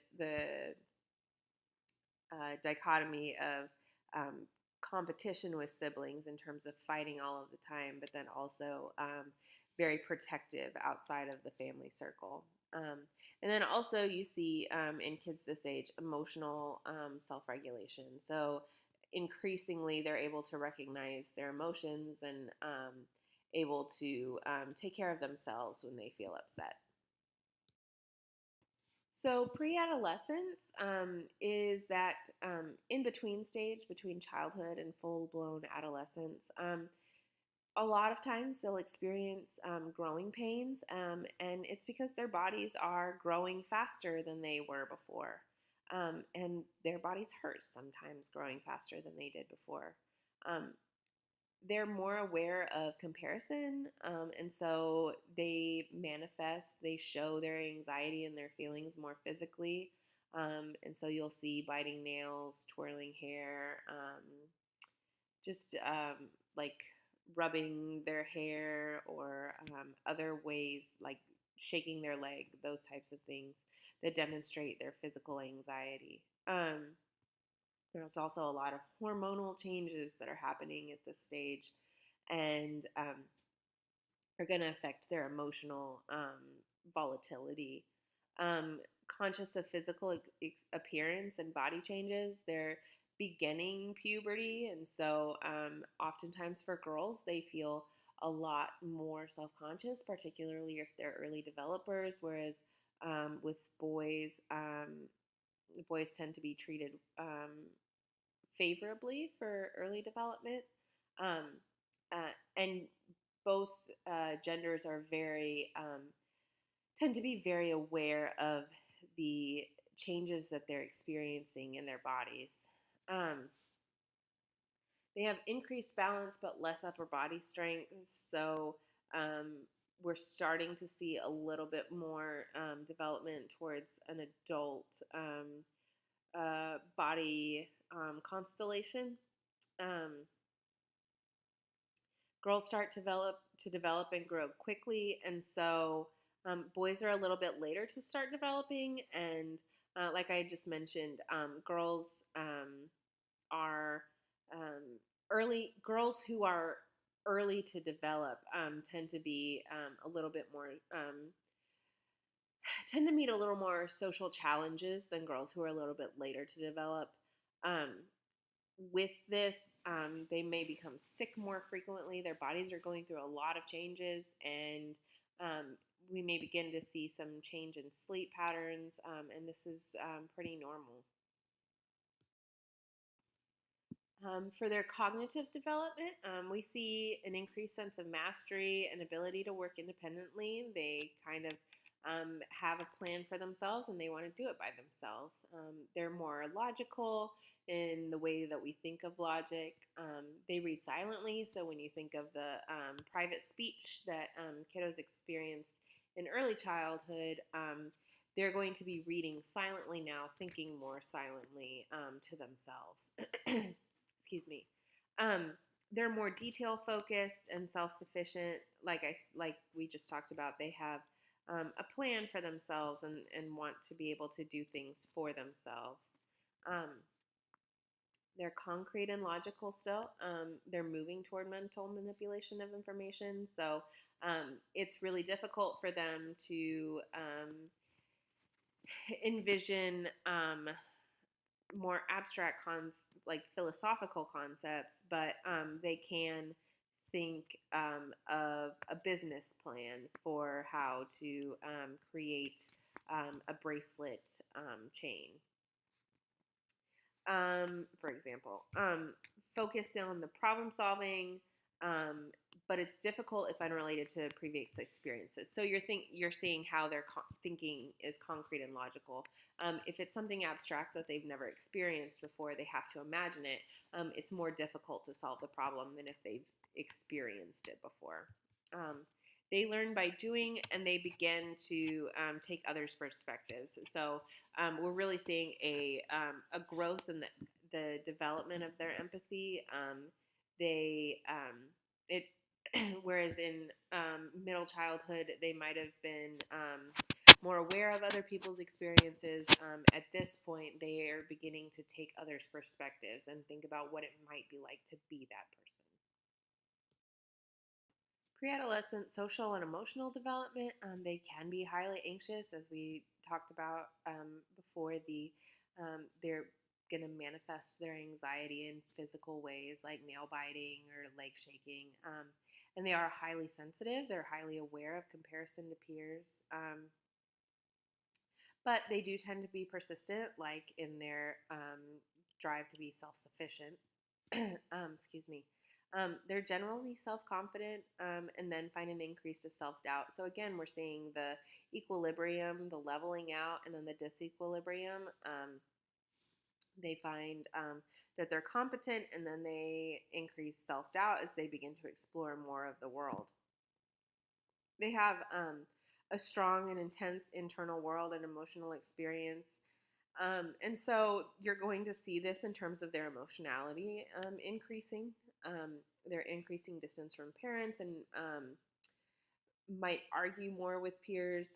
dichotomy of competition with siblings in terms of fighting all of the time, but then also very protective outside of the family circle. Um, and then also you see in kids this age emotional self-regulation. So increasingly they're able to recognize their emotions and able to take care of themselves when they feel upset. So pre-adolescence is that in between stage between childhood and full-blown adolescence. A lot of times they'll experience growing pains, and it's because their bodies are growing faster than they were before. And their bodies hurt sometimes growing faster than they did before. Um, they're more aware of comparison, and so they show their anxiety and their feelings more physically. And so you'll see biting nails, twirling hair, just like rubbing their hair or other ways like shaking their leg, those types of things that demonstrate their physical anxiety. There's also a lot of hormonal changes that are happening at this stage and are going to affect their emotional volatility. Um, Conscious of physical appearance and body changes, they're beginning puberty, and so oftentimes for girls, they feel a lot more self-conscious, particularly if they're early developers. Whereas with boys tend to be treated favorably for early development, um, and both genders are very tend to be very aware of the changes that they're experiencing in their bodies. Um, they have increased balance but less upper body strength, so we're starting to see a little bit more development towards an adult body constellation. Um, Girls start to develop and grow quickly, and so boys are a little bit later to start developing. And like I just mentioned, girls are early. Girls who are early to develop tend to be a little bit more tend to meet a little more social challenges than girls who are a little bit later to develop. Um, with this, they may become sick more frequently. Their bodies are going through a lot of changes, and we may begin to see some change in sleep patterns, and this is pretty normal. For their cognitive development, we see an increased sense of mastery and ability to work independently. They kind of have a plan for themselves and they want to do it by themselves. They're more logical in the way that we think of logic. They read silently, so when you think of the private speech that kiddos experienced in early childhood, they're going to be reading silently now, thinking more silently to themselves. Excuse me. Um, they're more detail focused and self sufficient. Like we just talked about, they have a plan for themselves and want to be able to do things for themselves. Um, they're concrete and logical still. They're moving toward mental manipulation of information. So it's really difficult for them to envision more abstract like philosophical concepts, but they can think of a business plan for how to create a bracelet chain. For example, focus on the problem solving, but it's difficult if unrelated to previous experiences. So you're seeing how their thinking is concrete and logical. If it's something abstract that they've never experienced before, they have to imagine it. It's more difficult to solve the problem than if they've experienced it before. They learn by doing, and they begin to take others' perspectives. So we're really seeing a growth in the development of their empathy. They it whereas in middle childhood they might have been more aware of other people's experiences. At this point, they are beginning to take others' perspectives and think about what it might be like to be that person. Pre-adolescent social and emotional development, they can be highly anxious, as we talked about before. They're going to manifest their anxiety in physical ways like nail biting or leg shaking. And they are highly sensitive. They're highly aware of comparison to peers. But they do tend to be persistent, like in their drive to be self-sufficient. Excuse me. They're generally self-confident and then find an increase of self-doubt. So again, we're seeing the equilibrium, the leveling out, and then the disequilibrium. They find that they're competent, and then they increase self-doubt as they begin to explore more of the world. They have a strong and intense internal world and emotional experience. And so you're going to see this in terms of their emotionality increasing. They're increasing distance from parents and might argue more with peers.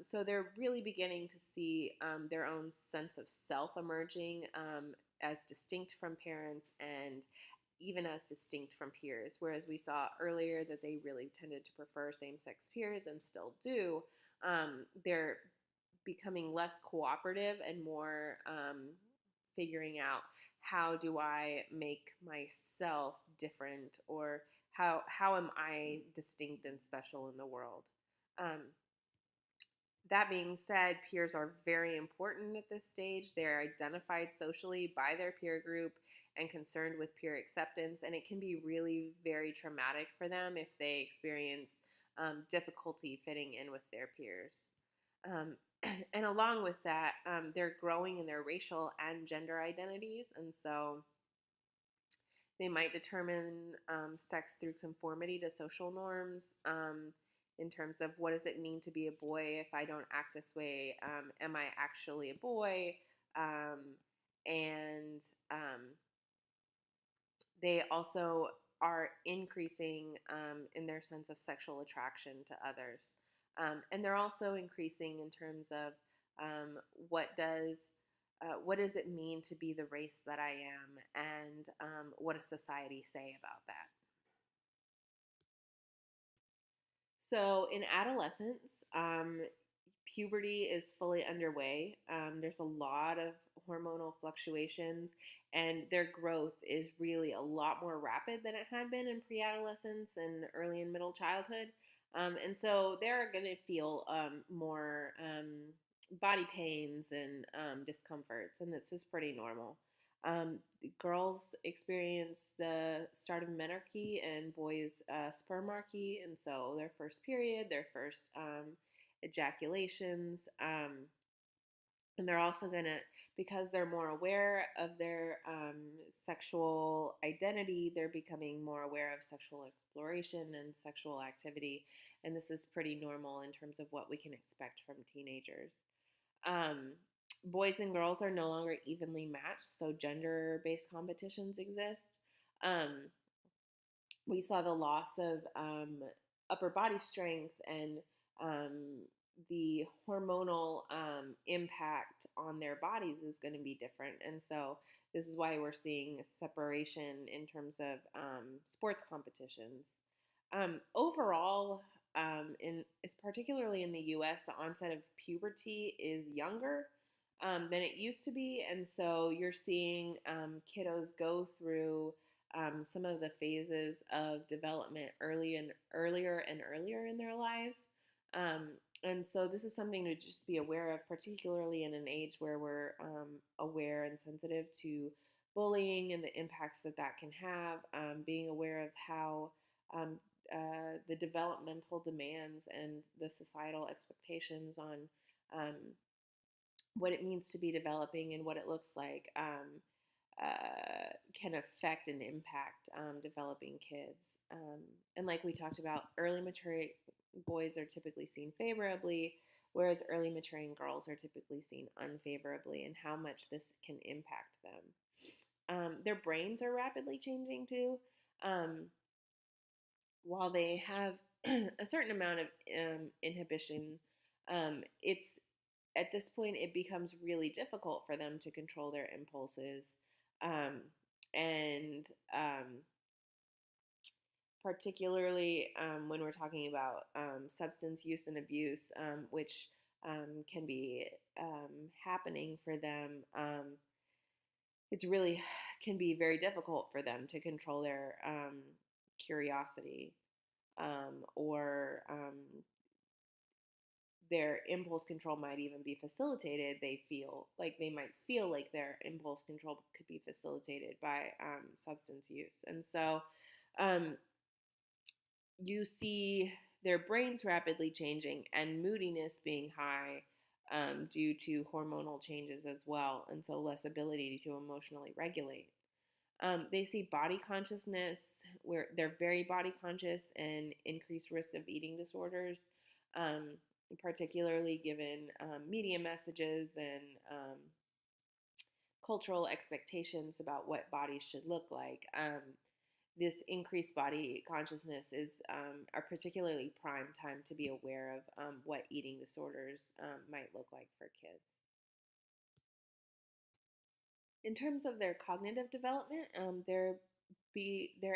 So they're really beginning to see their own sense of self emerging as distinct from parents and even as distinct from peers. Whereas we saw earlier that they really tended to prefer same-sex peers and still do, they're becoming less cooperative and more figuring out, how do I make myself different, or how am I distinct and special in the world. Um, that being said, peers are very important at this stage. They're identified socially by their peer group and concerned with peer acceptance, and it can be really very traumatic for them if they experience difficulty fitting in with their peers. Um, and along with that, they're growing in their racial and gender identities, and so they might determine sex through conformity to social norms, in terms of, what does it mean to be a boy if I don't act this way? Am I actually a boy? And they also are increasing in their sense of sexual attraction to others. And they're also increasing in terms of what does it mean to be the race that I am, and what does society say about that? So in adolescence, puberty is fully underway. There's a lot of hormonal fluctuations, and their growth is really a lot more rapid than it had been in pre-adolescence and early and middle childhood. And so they're going to feel more body pains and discomforts, and this is pretty normal. Girls experience the start of menarche and boys spermarchy, and so their first period, their first ejaculations, and they're also going to, because they're more aware of their sexual identity, they're becoming more aware of sexual exploration and sexual activity, and this is pretty normal in terms of what we can expect from teenagers. Um, Boys and girls are no longer evenly matched, so gender-based competitions exist. Um, we saw the loss of upper body strength, and um, the hormonal impact on their bodies is going to be different. And so this is why we're seeing a separation in terms of sports competitions. Overall, it's particularly in the U.S., the onset of puberty is younger than it used to be, and so you're seeing kiddos go through some of the phases of development earlier and earlier in their lives. Um, and so this is something to just be aware of, particularly in an age where we're aware and sensitive to bullying and the impacts that that can have. Being aware of how the developmental demands and the societal expectations on um, what it means to be developing and what it looks like can affect and impact developing kids. And like we talked about, early maturing boys are typically seen favorably, whereas early maturing girls are typically seen unfavorably, and how much this can impact them. Their brains are rapidly changing too. Um, while they have a certain amount of inhibition, it's at this point it becomes really difficult for them to control their impulses, um, and particularly when we're talking about substance use and abuse, which can be happening for them. It's really can be very difficult for them to control their curiosity, or their impulse control might even be facilitated. They might feel like their impulse control could be facilitated by substance use. And so um, you see their brains rapidly changing and moodiness being high, due to hormonal changes as well, and so less ability to emotionally regulate. They see body consciousness, where they're very body conscious, and increased risk of eating disorders, um, particularly given media messages and cultural expectations about what bodies should look like. This increased body consciousness is a particularly prime time to be aware of what eating disorders might look like for kids. In terms of their cognitive development, they're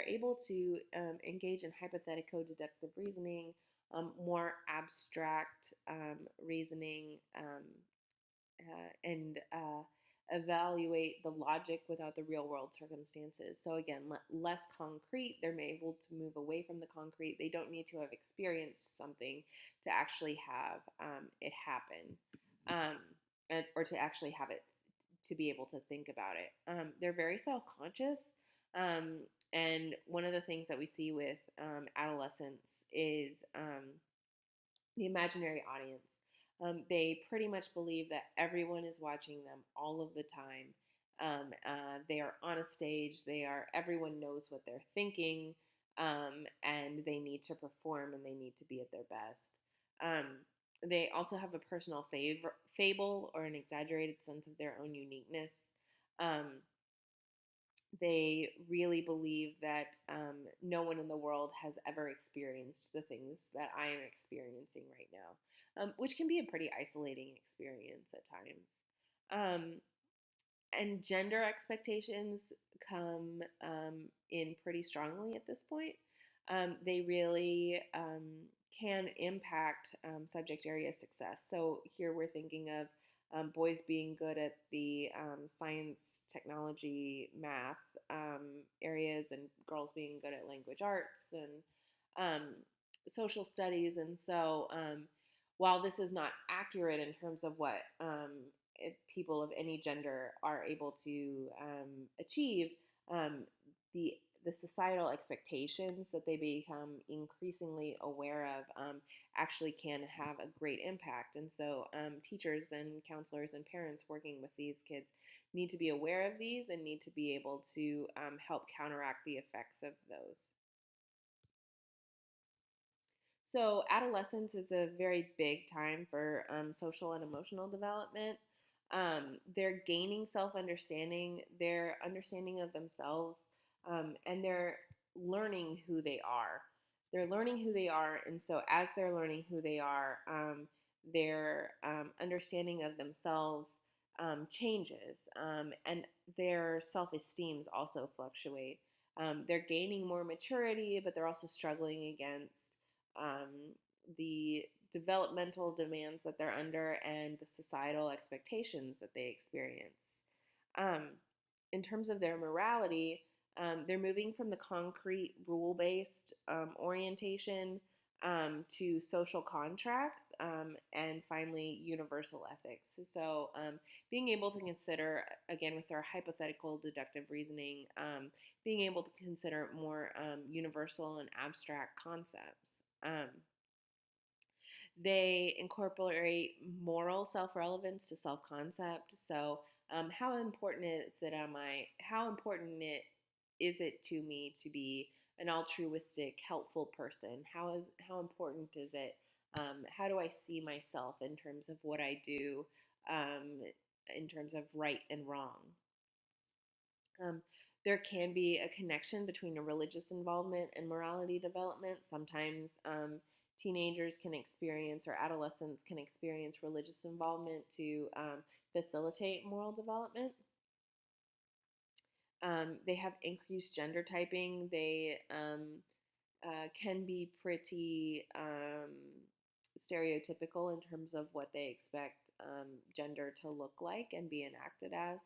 able to engage in hypothetico-deductive reasoning, more abstract reasoning, and evaluate the logic without the real world circumstances. So again, less concrete. They're able to move away from the concrete. They don't need to have experienced something to actually have it happen, or to actually have it, to be able to think about it. They're very self-conscious, um, and one of the things that we see with adolescents is the imaginary audience. They pretty much believe that everyone is watching them all of the time. They are on a stage. Everyone knows what they're thinking, and they need to perform and they need to be at their best. They also have a personal fable or an exaggerated sense of their own uniqueness. Um, they really believe that no one in the world has ever experienced the things that I am experiencing right now, which can be a pretty isolating experience at times. Um, and gender expectations come in pretty strongly at this point. They really can impact subject area success. So here we're thinking of boys being good at the science, technology, math areas, and girls being good at language arts and social studies. And so while this is not accurate in terms of what people of any gender are able to achieve, um, the the societal expectations that they become increasingly aware of actually can have a great impact. And so teachers and counselors and parents working with these kids need to be aware of these and need to be able to help counteract the effects of those. So, adolescence is a very big time for social and emotional development. They're gaining self understanding, their understanding of themselves, and they're learning who they are. They're learning who they are, and so as they're learning who they are, their understanding of themselves changes, and their self esteems also fluctuate. They're gaining more maturity, but they're also struggling against um, the developmental demands that they're under and the societal expectations that they experience. Um, in terms of their morality, they're moving from the concrete rule based orientation to social contracts, and finally, universal ethics. So, being able to consider, again, with our hypothetical deductive reasoning, being able to consider more universal and abstract concepts. They incorporate moral self-relevance to self-concept. So, how important how important is it to me to be an altruistic, helpful person? How important is it? How do I see myself in terms of what I do, um, in terms of right and wrong? Um, there can be a connection between a religious involvement and morality development. Sometimes teenagers can experience, or adolescents can experience, religious involvement to facilitate moral development. They have increased gender typing. They can be pretty stereotypical in terms of what they expect gender to look like and be enacted as.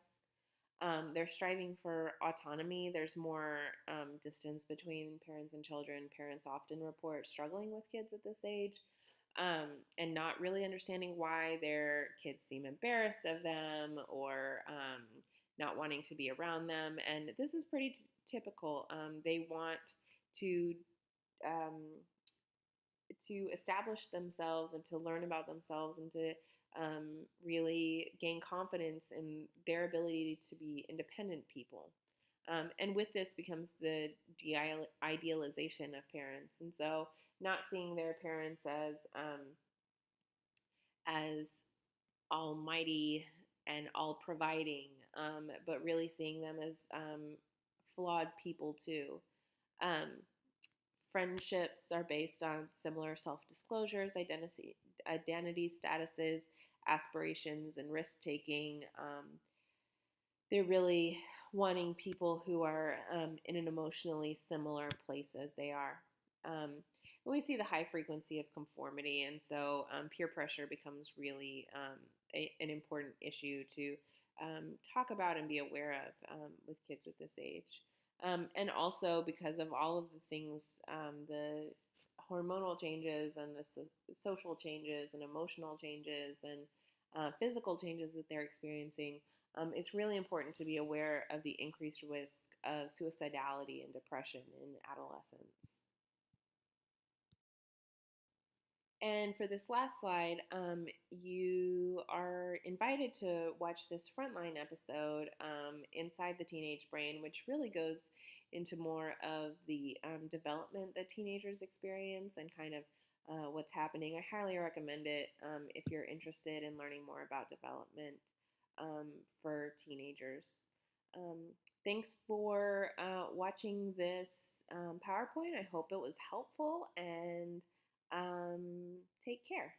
They're striving for autonomy. There's more distance between parents and children. Parents often report struggling with kids at this age, and not really understanding why their kids seem embarrassed of them, or not wanting to be around them. And this is pretty typical. They want to um, to establish themselves and to learn about themselves and to really gain confidence in their ability to be independent people. And with this becomes the idealization of parents. And so not seeing their parents as almighty and all providing, but really seeing them as flawed people too. Um, Friendships are based on similar self-disclosures, identity statuses, aspirations, and risk-taking. They're really wanting people who are in an emotionally similar place as they are. We see the high frequency of conformity, and so peer pressure becomes really an important issue to talk about and be aware of with kids with this age. And also because of all of the things, the hormonal changes and the social changes and emotional changes and physical changes that they're experiencing, it's really important to be aware of the increased risk of suicidality and depression in adolescents. And for this last slide, you are invited to watch this frontline episode, Inside the Teenage Brain, which really goes into more of the development that teenagers experience and kind of what's happening. I highly recommend it if you're interested in learning more about development for teenagers. Um, Thanks for watching this PowerPoint. I hope it was helpful, and take care.